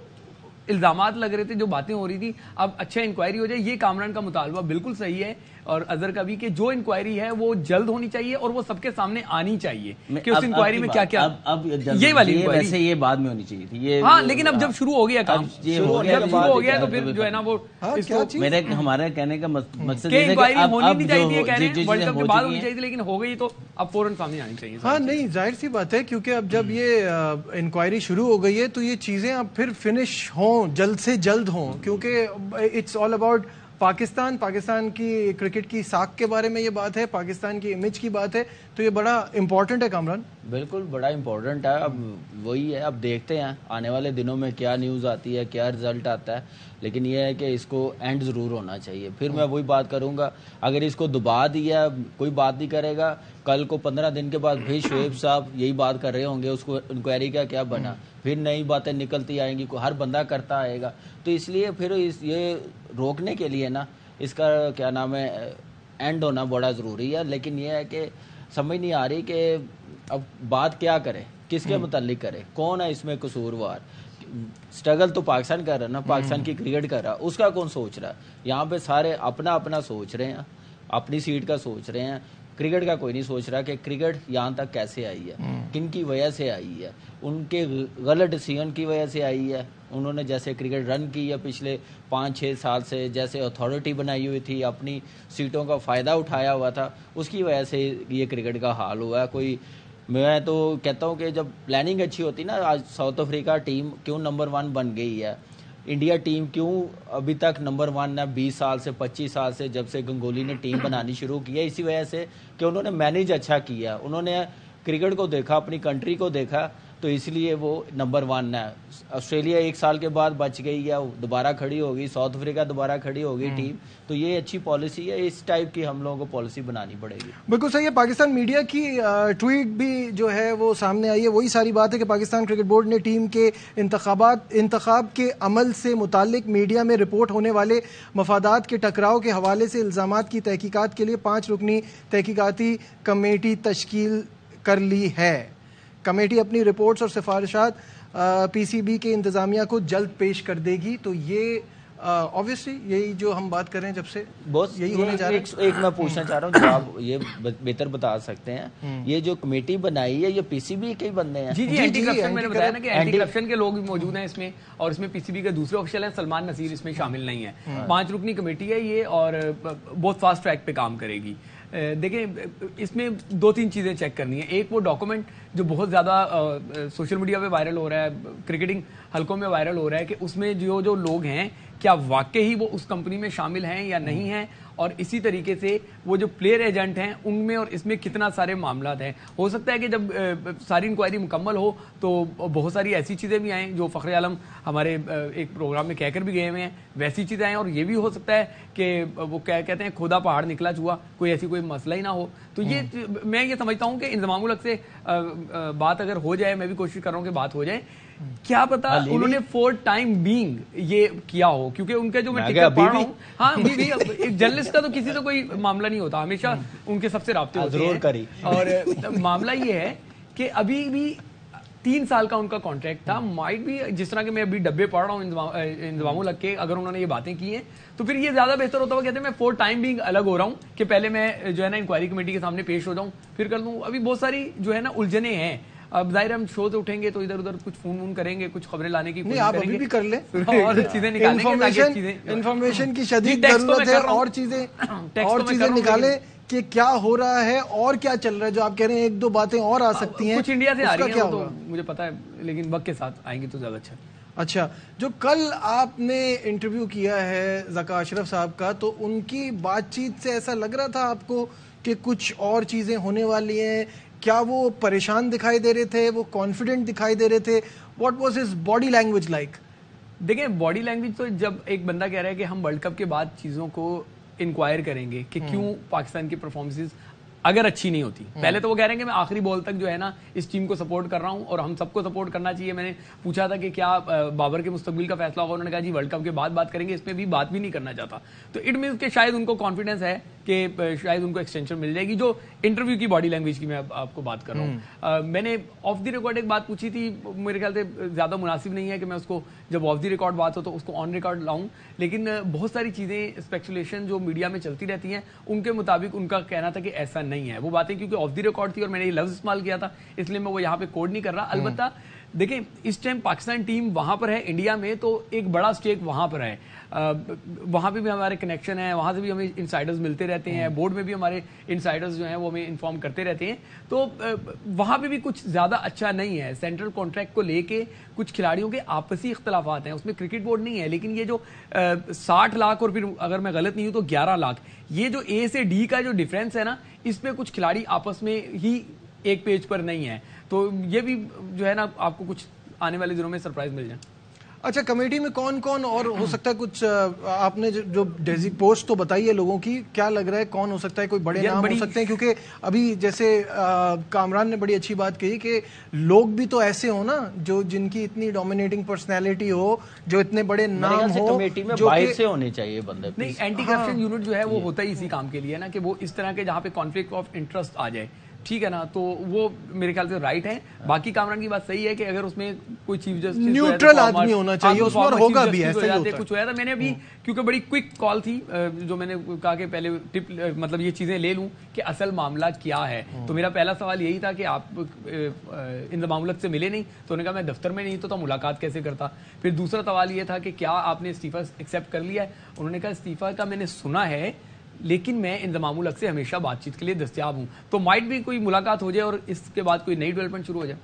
الزامات لگ رہے تھے, جو باتیں ہو رہی تھی, اب اچھا انکوائری ہو جائے. یہ کامران کا مطالبہ بالکل صحیح ہے, اور اظہر کا بھی, کہ جو انکوائری ہے وہ جلد ہونی چاہیے اور وہ سب کے سامنے آنی چاہیے کہ اس انکوائری میں کیا کیا. یہ والی ویسے یہ بعد میں ہونی چاہیے تھی. ہاں لیکن اب جب شروع ہو گیا کام, جب شروع ہو گیا تو پھر جو ہے نا وہ ہمارا کہنے کا مقصد کہ انکوائری ہونی نہیں چاہیے, کہہ رہے ہیں ورلڈ کپ کے بعد ہونی چاہیے, لیکن ہو گئی تو اب فوراً سامنے آنی چاہیے. ہاں نہیں, ظاہر سی بات ہے, کیونکہ اب جب یہ انکوائری شروع ہو گئی ہے تو یہ چیزیں اب پھر فنش ہوں, جلد سے جلد ہوں, کیونکہ اٹس آل اباؤٹ پاکستان کی کرکٹ کی ساکھ کے بارے میں یہ بات ہے, پاکستان کی امیج کی بات ہے, تو یہ بڑا امپورٹنٹ ہے. کامران بالکل بڑا امپورٹنٹ ہے. اب وہی ہے, اب دیکھتے ہیں آنے والے دنوں میں کیا نیوز آتی ہے, کیا رزلٹ آتا ہے, لیکن یہ ہے کہ اس کو اینڈ ضرور ہونا چاہیے. پھر میں وہی بات کروں گا, اگر اس کو دبا دیا, کوئی بات نہیں کرے گا, کل کو 15 دن کے بعد پھر شعیب صاحب یہی بات کر رہے ہوں گے, اس کو انکوائری کا کیا بنا, پھر نئی باتیں نکلتی آئیں گی, ہر بندہ کرتا آئے گا. تو اس لیے پھر یہ روکنے کے لیے نا اس کا کیا نام ہے اینڈ ہونا بڑا ضروری ہے. لیکن یہ ہے کہ سمجھ نہیں آ رہی کہ اب بات کیا کرے, کس کے متعلق کرے, کون ہے اس میں قصوروار. سٹرگل تو پاکستان کر رہا ہے نا, پاکستان کی کرکٹ کر رہا, اس کا کون سوچ رہا ہے. یہاں پہ سارے اپنا اپنا سوچ رہے ہیں, اپنی سیٹ کا سوچ رہے ہیں, کرکٹ کا کوئی نہیں سوچ رہا کہ کرکٹ یہاں تک کیسے آئی ہے, کن کی وجہ سے آئی ہے, ان کے غلط ڈیسیژن کی وجہ سے آئی ہے. انہوں نے جیسے کرکٹ رن کی ہے پچھلے 5-6 سال سے, جیسے اتھارٹی بنائی ہوئی تھی, اپنی سیٹوں کا فائدہ اٹھایا ہوا تھا, اس کی وجہ سے یہ کرکٹ کا حال ہوا ہے. کوئی میں تو کہتا ہوں کہ جب پلاننگ اچھی ہوتی نا, آج ساؤتھ افریقہ ٹیم کیوں نمبر 1 بن گئی ہے, انڈیا ٹیم کیوں ابھی تک نمبر 1 ہے 20 سال سے 25 سال سے, جب سے گنگولی نے ٹیم بنانی شروع کی ہے, اسی وجہ سے کہ انہوں نے مینیج اچھا کیا, انہوں نے کرکٹ کو دیکھا, اپنی کنٹری کو دیکھا, تو اس لیے وہ نمبر 1 ہے. آسٹریلیا 1 سال کے بعد بچ گئی ہے, دوبارہ کھڑی ہوگی, ساؤتھ افریقہ دوبارہ کھڑی ہوگی ٹیم. تو یہ اچھی پالیسی ہے, اس ٹائپ کی ہم لوگوں کو پالیسی بنانی پڑے گی. بالکل صحیح ہے. پاکستان میڈیا کی ٹویٹ بھی جو ہے وہ سامنے آئی ہے. وہی ساری بات ہے کہ پاکستان کرکٹ بورڈ نے ٹیم کے انتخاب کے عمل سے متعلق میڈیا میں رپورٹ ہونے والے مفادات کے ٹکراؤ کے حوالے سے الزامات کی تحقیقات کے لیے 5 رکنی تحقیقاتی کمیٹی تشکیل کر لی ہے. کمیٹی اپنی رپورٹس اور سفارشات پی سی بی کے انتظامیہ کو جلد پیش کر دے گی. تو یہ obviously یہی جو ہم بات کر رہے ہیں جب سے یہی ہونے جا رہا ہے. ایک میں پوچھنا چاہ رہا ہوں, جواب یہ بہتر بتا سکتے ہیں, یہ جو کمیٹی بنائی ہے یہ پی سی بی کے ہی بندے ہیں؟ جی اینٹی کرپشن, میں نے بتایا نا کہ اینٹی کرپشن کے لوگ بھی موجود ہیں اس میں, اور اس میں پی سی بی کے دوسرے آفیشل ہیں, سلمان نصیر اس میں شامل نہیں ہے. 5 رکنی کمیٹی ہے یہ, اور بہت فاسٹ ٹریک پہ کام کرے گی. دیکھیں اس میں 2-3 چیزیں چیک کرنی ہیں. ایک وہ ڈاکومنٹ جو بہت زیادہ سوشل میڈیا پہ وائرل ہو رہا ہے, کرکٹنگ حلقوں میں وائرل ہو رہا ہے, کہ اس میں جو لوگ ہیں کیا واقعی وہ اس کمپنی میں شامل ہیں یا نہیں ہیں, اور اسی طریقے سے وہ جو پلیئر ایجنٹ ہیں ان میں اور اس میں کتنا سارے معاملات ہیں. ہو سکتا ہے کہ جب ساری انکوائری مکمل ہو تو بہت ساری ایسی چیزیں بھی آئیں جو فخر عالم ہمارے ایک پروگرام میں کہہ کر بھی گئے ہوئے ہیں, ویسی چیزیں آئیں. اور یہ بھی ہو سکتا ہے کہ وہ کہتے ہیں کھودا پہاڑ نکلا چوہا, کوئی ایسی کوئی مسئلہ ہی نہ ہو. تو یہ میں یہ سمجھتا ہوں کہ انضمام الحق سے بات اگر ہو جائے, میں بھی کوشش کر رہا ہوں کہ بات ہو جائے, کیا پتا انہوں نے فور ٹائم بینگ یہ کیا ہو, کیونکہ ان کے جو میں ٹکٹ پڑھ رہا ہوں, ہاں ایک جرنلسٹ کا تو کسی سے کوئی معاملہ نہیں ہوتا, ہمیشہ ان کے سب سے رابطے ہوتے ہیں. اور معاملہ یہ ہے کہ ابھی بھی 3 سال کا ان کا کانٹریکٹ تھا. مائٹ بھی جس طرح کہ میں ابھی ڈبے پڑھ رہا ہوں انضمام الحق کے, اگر انہوں نے یہ باتیں کی ہیں تو پھر یہ زیادہ بہتر ہوتا. وہ کہتے ہیں میں فور ٹائم بینگ الگ ہو رہا ہوں, کہ پہلے میں جو ہے نا انکوائری کمیٹی کے سامنے پیش ہو جاؤں, پھر کر دوں. ابھی بہت ساری جو ہے نا الجھنیں ہیں. اب ظاہر ہم شو سے اٹھیں گے تو ادھر ادھر کچھ فون کریں گے, کچھ خبریں لانے کی کوشش کریں گے. آپ ابھی بھی کر لیں اور چیزیں نکالیں گے, انفارمیشن کی شدید ضرورت ہے, اور چیزیں نکالیں کہ کیا ہو رہا ہے اور کیا چل رہا ہے. جو آپ کہہ رہے ہیں 1-2 باتیں اور آ سکتی ہیں, کچھ انڈیا سے آ رہی ہیں تو مجھے پتا ہے, لیکن وقت کے ساتھ آئیں گی تو زیادہ اچھا. اچھا, جو کل آپ نے انٹرویو کیا ہے ذکا اشرف صاحب کا, تو ان کی بات چیت سے ایسا لگ رہا تھا آپ کو کہ کچھ اور چیزیں ہونے والی ہیں؟ کیا وہ پریشان دکھائی دے رہے تھے, وہ کانفیڈنٹ دکھائی دے رہے تھے؟ What was his body language like? دیکھیں باڈی لینگویج تو جب ایک بندہ کہہ رہا ہے کہ ہم ورلڈ کپ کے بعد چیزوں کو انکوائر کریں گے کہ کیوں پاکستان کی پرفارمنسز اگر اچھی نہیں ہوتی, پہلے تو وہ کہہ رہے ہیں کہ میں آخری بال تک جو ہے نا اس ٹیم کو سپورٹ کر رہا ہوں اور ہم سب کو سپورٹ کرنا چاہیے. میں نے پوچھا تھا کہ کیا بابر کے مستقبل کا فیصلہ ہوگا, انہوں نے کہا جی ورلڈ کپ کے بعد بات کریں گے, اس میں بھی بات بھی نہیں کرنا چاہتا. تو اٹ مینس کہ شاید ان کو کانفیڈنس ہے کہ شاید ان کو ایکسٹینشن مل جائے گی. جو انٹرویو کی باڈی لینگویج کی میں آپ کو بات کر رہا ہوں, میں نے آف دی ریکارڈ ایک بات پوچھی تھی, میرے خیال سے زیادہ مناسب نہیں ہے کہ میں اس کو جب آف دی ریکارڈ بات ہو تو اس کو آن ریکارڈ لاؤں, لیکن بہت ساری چیزیں اسپیکولیشن جو میڈیا میں چلتی رہتی ہیں ان کے مطابق ان کا کہنا تھا کہ ایسا نہیں ہے. وہ باتیں کیونکہ آف دی ریکارڈ تھی اور میں نے یہ لفظ استعمال کیا تھا, اس لیے میں وہ یہاں پہ کوڈ نہیں کر رہا. البتہ دیکھیں اس ٹائم پاکستان ٹیم وہاں پر ہے انڈیا میں, تو ایک بڑا اسٹیک وہاں پر ہے, وہاں پہ بھی ہمارے کنیکشن ہیں, وہاں سے بھی ہمیں انسائڈرز ملتے رہتے ہیں, بورڈ میں بھی ہمارے انسائڈرز جو ہیں وہ ہمیں انفارم کرتے رہتے ہیں. تو وہاں پہ بھی کچھ زیادہ اچھا نہیں ہے. سینٹرل کانٹریکٹ کو لے کے کچھ کھلاڑیوں کے آپسی اختلافات ہیں, اس میں کرکٹ بورڈ نہیں ہے, لیکن یہ جو 60 لاکھ اور پھر اگر میں غلط نہیں ہوں تو 11 لاکھ, یہ جو اے سے ڈی کا جو ڈیفرنس ہے نا, اس میں کچھ کھلاڑی آپس میں ہی ایک پیج پر نہیں ہے. تو یہ بھی جو ہے نا آپ کو کچھ آنے والے دنوں میں سرپرائز مل جائیں. اچھا, کمیٹی میں کون کون اور ہو سکتا ہے؟ کچھ آپ نے جو پوسٹ تو بتائی ہے لوگوں کی, کیا لگ رہا ہے کون ہو سکتا ہے؟ کوئی بڑے نام ہو سکتے ہیں؟ کیونکہ ابھی جیسے کامران نے بڑی اچھی بات کہی کہ لوگ بھی تو ایسے ہو نا جو جن کی اتنی ڈومینیٹنگ پرسنالٹی ہو, جو اتنے بڑے نام ہو, کمیٹی میں باہر سے ہونے چاہیے بندے. نہیں, اینٹی کرپشن یونٹ جو ہے وہ ہوتا ہی اسی کام کے لیے نا, کہ وہ اس طرح کے جہاں پہ کانفلکٹ آف انٹرسٹ آ جائے, ٹھیک ہے نا, تو وہ میرے خیال سے رائٹ ہے. باقی کامران کی بات صحیح ہے کہ اگر اس میں کوئی چیف جسٹس نیوٹرل آدمی ہونا چاہیے, اس میں ہوگا بھی ایسا ہی ہوتا ہے. کچھ ہوا تھا, میں نے ابھی کیونکہ بڑی کوئک کال تھی جو میں نے کہا کہ پہلے ٹپ مطلب یہ چیزیں لے لوں کہ اصل معاملہ کیا ہے. تو میرا پہلا سوال یہی تھا کہ آپ انضمام الحق سے ملے نہیں, تو انہوں نے کہا میں دفتر میں نہیں تو ملاقات کیسے کرتا. پھر دوسرا سوال یہ تھا کہ کیا آپ نے استعفیٰ ایکسیپٹ کر لیا ہے؟ انہوں نے کہا استعفیٰ کا میں نے سنا ہے, لیکن میں انضمام الحق سے ہمیشہ بات چیت کے لیے دستیاب ہوں. تو مائٹ بھی کوئی ملاقات ہو جائے اور اس کے بعد کوئی نئی ڈیولپمنٹ شروع ہو جائے.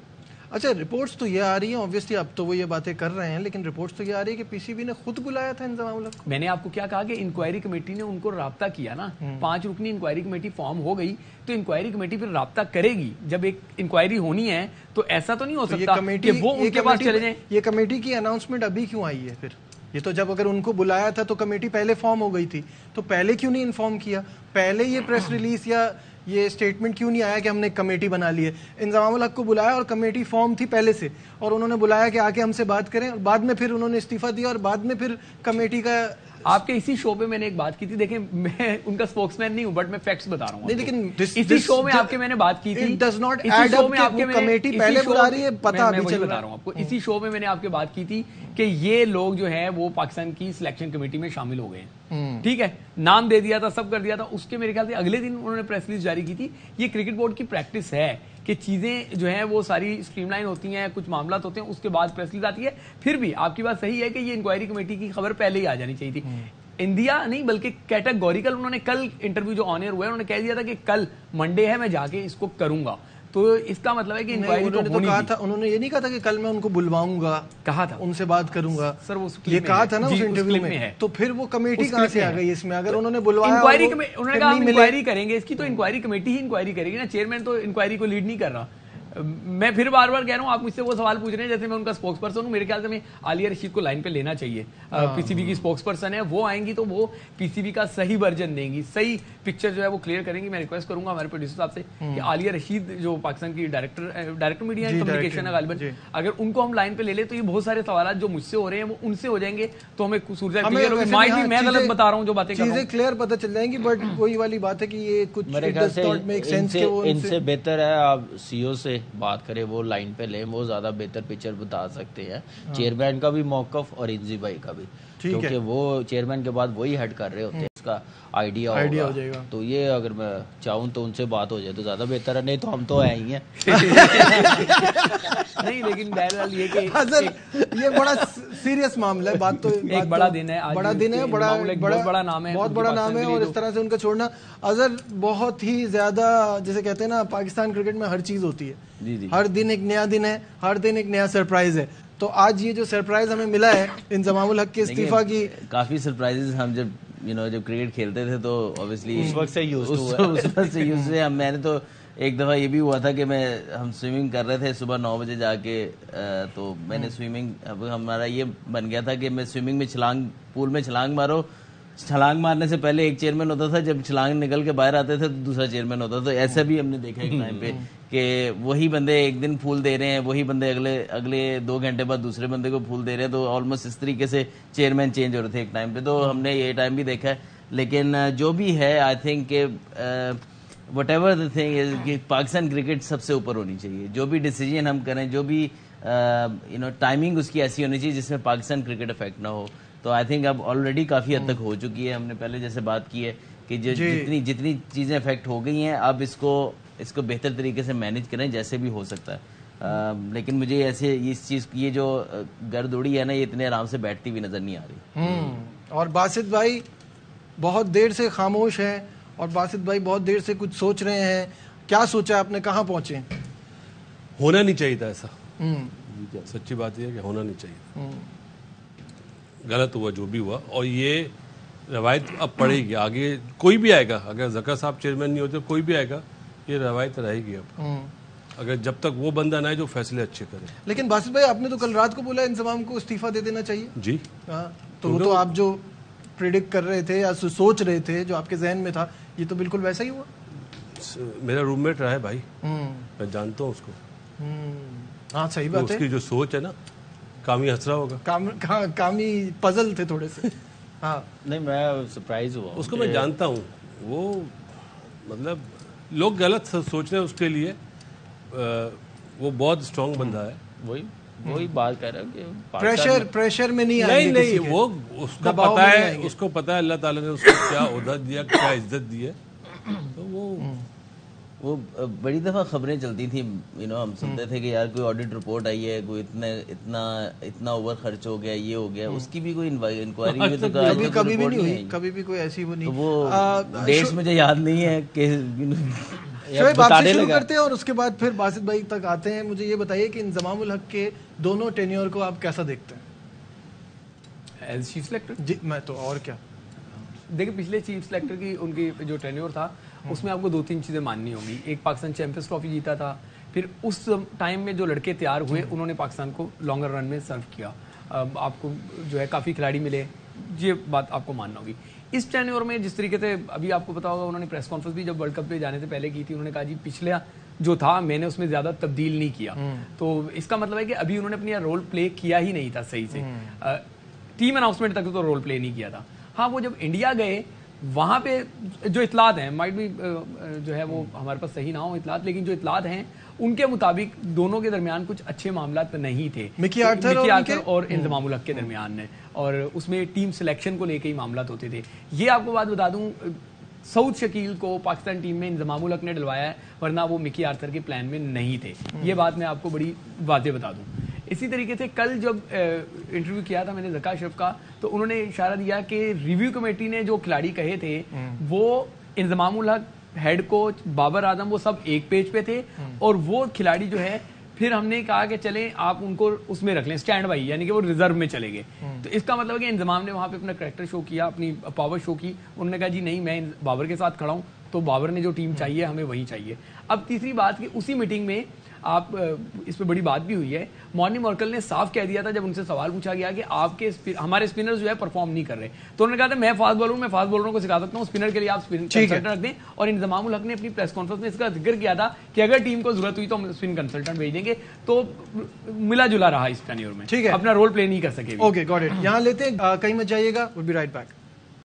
अच्छा, रिपोर्ट्स तो ये आ रही हैं, ऑब्वियसली अब तो वो ये बातें कर रहे हैं, लेकिन रिपोर्ट्स तो ये आ रही है कि पीसीबी ने खुद बुलाया था इंजमाम उल हक को। मैंने आपको क्या कहा कि इंक्वायरी कमेटी ने उनको राब्ता किया ना, 5 रुकनी इंक्वायरी कमेटी फॉर्म हो गई तो इंक्वायरी कमेटी फिर राब्ता करेगी। जब एक इंक्वायरी होनी है तो ऐसा तो नहीं हो सकता कि वो उनके पास चले जाएं। ये कमेटी की अनाउंसमेंट अभी क्यों आई है फिर? ये तो जब अगर उनको बुलाया था तो कमेटी पहले फॉर्म हो गई थी, तो पहले क्यों नहीं इन्फॉर्म किया? पहले ये प्रेस रिलीज या ये स्टेटमेंट क्यों नहीं आया कि हमने कमेटी बना ली है? इंजमाम उल हक को बुलाया और कमेटी फॉर्म थी पहले से, और उन्होंने बुलाया कि आके हमसे बात करें, और बाद में फिर उन्होंने इस्तीफा दिया और बाद में फिर कमेटी का। आपके इसी शो पे मैंने एक बात की थी, देखें मैं उनका स्पोक्समैन नहीं हूं बट मैं फैक्ट्स बता रहा हूं। नहीं, लेकिन इसी शो में आपके मैंने बात की थी, it does not add up कि कमेटी पहले बुला रही है, पता अभी चल बता रहा हूं आपको। इसी शो में मैंने आपके बात की थी कि ये लोग जो है वो पाकिस्तान की सिलेक्शन कमेटी में शामिल हो गए हैं, ठीक है, नाम दे दिया था, सब कर दिया था। उसके मेरे ख्याल से अगले दिन उन्होंने प्रेस रिलीज जारी की थी। ये क्रिकेट बोर्ड की प्रैक्टिस है कि चीजें जो है वो सारी स्ट्रीमलाइन होती हैं, कुछ मामला होते हैं, उसके बाद प्रेस रिलीज आती है। फिर भी आपकी बात सही है कि ये इंक्वायरी कमेटी की खबर पहले ही आ जानी चाहिए थी। इंडिया नहीं बल्कि कैटेगोरिकल उन्होंने कल इंटरव्यू जो ऑन एयर हुआ है उन्होंने कह दिया था कि कल मंडे है, मैं जाके इसको करूंगा। तो इसका मतलब है कि इंक्वायरी तो होनी कहा था। उन्होंने ये नहीं कहा था कि कल मैं उनको बुलवाऊंगा, कहा था उनसे बात करूंगा सर, वो ये कहा था ना उस इंटरव्यू में। तो फिर वो कमेटी कहां से आ गई इसमें? अगर उन्होंने बुलवाया, इंक्वायरी उन्होंने कहा इंक्वायरी करेंगे, इसकी तो इंक्वायरी कमेटी ही इंक्वायरी करेगी ना, चेयरमैन तो इंक्वायरी को लीड नहीं कर रहा। मैं फिर बार बार कह रहा हूं, आप मुझसे वो सवाल पूछ रहे हैं जैसे मैं उनका स्पोक्स पर्सन हूं। मेरे ख्याल से मैं आलिया रशीद को लाइन पे लेना चाहिए। पीसीबी की स्पोक्स पर्सन है, वो आएंगी तो वो पीसीबी का सही वर्जन देंगी, सही पिक्चर जो है वो क्लियर करेंगी। मैं रिक्वेस्ट करूंगा हमारे प्रोड्यूसर साहब से कि आलिया रशीद जो पाकिस्तान की डायरेक्टर मीडिया एंड कम्युनिकेशन है गालिबन, अगर उनको हम लाइन पे ले ले तो ये बहुत सारे सवाल जो मुझसे हो रहे हैं वो उनसे हो जाएंगे, तो हमें मैं गलत बता रहा हूँ जो बातें चीजें क्लियर पता चल जाएंगी। बट वही वाली बात है कि ये कुछ इनसे बेहतर है आप सीईओ से बात करें, वो लाइन पे लें, वो ज्यादा बेहतर पिक्चर बता सकते हैं। चेयरमैन का भी मौकफ और इंजी भाई का भी, क्योंकि वो चेयरमैन के बाद वही हेड कर रहे होते हैं, उसका आइडिया हो जाएगा। तो ये अगर मैं चाहूँ तो उनसे बात हो जाए तो ज्यादा बेहतर है, नहीं तो हम तो है ही हैं। नहीं, लेकिन बहरहाल ये कि ये बड़ा सीरियस मामला है। बात तो एक बड़ा दिन है, बड़ा दिन है, बहुत बड़ा नाम है, बहुत बड़ा नाम है, और इस तरह से उनका छोड़ना अजहर बहुत ही ज्यादा, जैसे कहते हैं ना पाकिस्तान क्रिकेट में हर चीज होती है, हर दिन एक नया दिन है, हर दिन एक नया सरप्राइज है। तो आज ये जो सरप्राइज हमें मिला है इंजमाम उल हक के इस्तीफा की, काफी सरप्राइजेस हम जब जब क्रिकेट खेलते थे तो ऑब्वियसली उस वक्त से यूज हुए। मैंने तो एक दफा ये भी हुआ था कि हम स्विमिंग कर रहे थे सुबह 9 बजे जाके, तो मैंने स्विमिंग, अब हमारा ये बन गया था कि मैं स्विमिंग में पूल में छलांग मारो, छलांग मारने से पहले एक चेयरमैन होता था, जब छलांग निकल के बाहर आते थे तो दूसरा चेयरमैन होता था। तो ऐसा भी हमने देखा एक टाइम पे कि वही बंदे एक दिन फूल दे रहे हैं, वही बंदे अगले 2 घंटे बाद दूसरे बंदे को फूल दे रहे हैं। तो ऑलमोस्ट इस तरीके से चेयरमैन चेंज हो रहे थे एक टाइम पे, तो हमने ये टाइम भी देखा है। लेकिन जो भी है, आई थिंक के what ever the thing is कि पाकिस्तान क्रिकेट सबसे ऊपर होनी चाहिए। जो भी डिसीजन हम करें, जो भी टाइमिंग उसकी ऐसी होनी चाहिए जिसमें पाकिस्तान क्रिकेट अफेक्ट ना हो। तो आई थिंक अब ऑलरेडी काफी हद तक हो चुकी है। हमने पहले जैसे बात की है कि जो जितनी चीजें अफेक्ट हो गई हैं, अब इसको बेहतर तरीके से मैनेज करें जैसे भी हो सकता है। लेकिन मुझे ऐसे इस चीज ये जो गर्दोड़ी है ना, ये इतने आराम से बैठती हुई नजर नहीं आ रही। और बासित भाई बहुत देर से खामोश हैं, और बासित भाई बहुत देर से कुछ सोच रहे हैं। क्या सोचा आपने, कहाँ पहुंचे? होना नहीं चाहिए था ऐसा, सच्ची बात यह है कि होना नहीं चाहिए। गलत हुआ जो भी हुआ, और ये रवायत अब पड़ेगी आगे। कोई भी आएगा, अगर ज़का साहब चेयरमैन नहीं होते कोई भी आएगा, ये रवायत रहेगी अब, अगर जब तक वो बंदा ना आए जो फैसले अच्छे करे। लेकिन बासित भाई आपने तो कल रात को बोला इंजमाम को इस्तीफा दे देना चाहिए जी। तो वो तो आप जो प्रिडिक्ट कर रहे थे या सोच रहे थे, जो आपके जहन में था, ये तो बिल्कुल वैसा ही हुआ। मेरा रूममेट रहा है भाई, मैं जानता हूँ उसको। हाँ सही बात है, उसकी जो सोच है ना, कामी हंस रहा होगा। कामी पजल थे थोड़े से। हाँ नहीं, मैं सरप्राइज हुआ उसको, मैं जानता हूँ। वो मतलब लोग गलत सोच रहे हैं उसके लिए, वो बहुत स्ट्रांग बंदा है। वही बात कर रहा हूँ कि प्रेशर में नहीं नहीं वो उसको पता है, उसको पता है अल्लाह ताला ने उसको क्या ओहदा दिया, क्या इज्जत दी है। तो वो बड़ी दफा खबरें चलती थी, हम सुनते थे कि यार कोई ऑडिट रिपोर्ट आई है, कोई इतना ओवर खर्च हो गया, ये हो गया, उसकी भी कोई इंक्वायरी हुई तो कभी भी नहीं हुई, कभी भी कोई ऐसी वो नहीं। तो वो डेट्स मुझे याद नहीं है कि شعیب آپ سے شروع کرتے ہیں اور اس کے بعد پھر باسط بھائی تک آتے ہیں. مجھے یہ بتائیے کہ انضمام الحق کے دونوں ٹینیور کو آپ کیسا دیکھتے ہیں ایز چیف سلیکٹر؟ جی میں تو اور کیا دیکھیں پچھلے چیف سلیکٹر کی ان کی جو ٹینیور تھا اس میں آپ کو 2-3 چیزیں ماننی ہوں گی. ایک پاکستان چیمپئنز ٹرافی جیتا تھا, پھر اس ٹائم میں جو لڑکے تیار ہوئے انہوں نے پاکستان کو لانگر رن میں سرو کیا, آپ کو جو ہے کافی کھلاڑی ملے, یہ بات آپ کو ماننا ہوگی. اس ٹینیور میں جس طریقے سے ابھی آپ کو پتا ہوگا انہوں نے پریس کانفرنس بھی جب ورلڈ کپ پہ جانے سے پہلے کی تھی, انہوں نے کہا جی پچھلے جو تھا میں نے اس میں زیادہ تبدیل نہیں کیا. تو اس کا مطلب ہے کہ ابھی انہوں نے اپنی رول پلے کیا ہی نہیں تھا صحیح سے, ٹیم اناؤنسمنٹ تک تو رول پلے نہیں کیا تھا. ہاں وہ جب انڈیا گئے وہاں پہ جو اطلاعات ہیں مائٹ بھی جو ہے وہ ہمارے پاس صحیح نہ ہو اطلاعات, لیکن جو اطلاعات ہیں ان کے مطابق دونوں کے درمیان کچھ اچھے معاملات نہیں تھے مکی آرتھر اور انضمام الحق کے درمیان نے, اور اس میں ٹیم سلیکشن کو لے کے ہی معاملات ہوتے تھے. یہ آپ کو بات بتا دوں, سعود شکیل کو پاکستان ٹیم میں انضمام الحق نے ڈلوایا ہے, ورنہ وہ مکی آرتھر کے پلان میں نہیں تھے. یہ بات میں آپ کو بڑی واضح بتا دوں. اسی طریقے سے کل جب انٹرویو کیا تھا میں نے ذکا اشرف کا, تو انہوں نے اشارہ دیا کہ ریویو کمیٹی نے جو کھلاڑی کہے تھے وہ انضمام الحق, ہیڈ کوچ, بابر اعظم, وہ سب ایک پیج پہ تھے, اور وہ کھلاڑی جو ہے پھر ہم نے کہا کہ چلیں آپ ان کو اس میں رکھ لیں اسٹینڈ بائی, یعنی کہ وہ ریزرو میں چلے گئے. تو اس کا مطلب ہے کہ انضمام نے وہاں پہ اپنا کریکٹر شو کیا, اپنی پاور شو کی. انہوں نے کہا جی نہیں میں بابر کے ساتھ کھڑا ہوں, تو بابر نے جو ٹیم چاہیے ہمیں وہی چاہیے. اب تیسری بات کہ اسی میٹنگ میں آپ اس پہ بڑی بات بھی ہوئی ہے, مارنی مارکل نے صاف کہہ دیا تھا جب ان سے سوال پوچھا گیا کہ آپ کے ہمارے اسپنر جو ہے پرفارم نہیں کر رہے, تو انہوں نے کہا تھا میں فاسٹ بالر ہوں, میں فاسٹ بالروں کو سکھا سکتا ہوں, اسپنر کے لیے آپ کنسلٹنٹ رکھ دیں. اور انضمام الحق نے اپنی پریس کانفرنس میں اس کا ذکر کیا تھا کہ اگر ٹیم کو ضرورت ہوئی تو ہم اسپن کنسلٹنٹ بھیج دیں گے. تو ملا جلا رہا اس ٹینیور میں, اپنا رول پلے نہیں کر سکے. Okay got it. یہاں لیتے ہیں, کہیں مت جائیے گا, we'll be right back.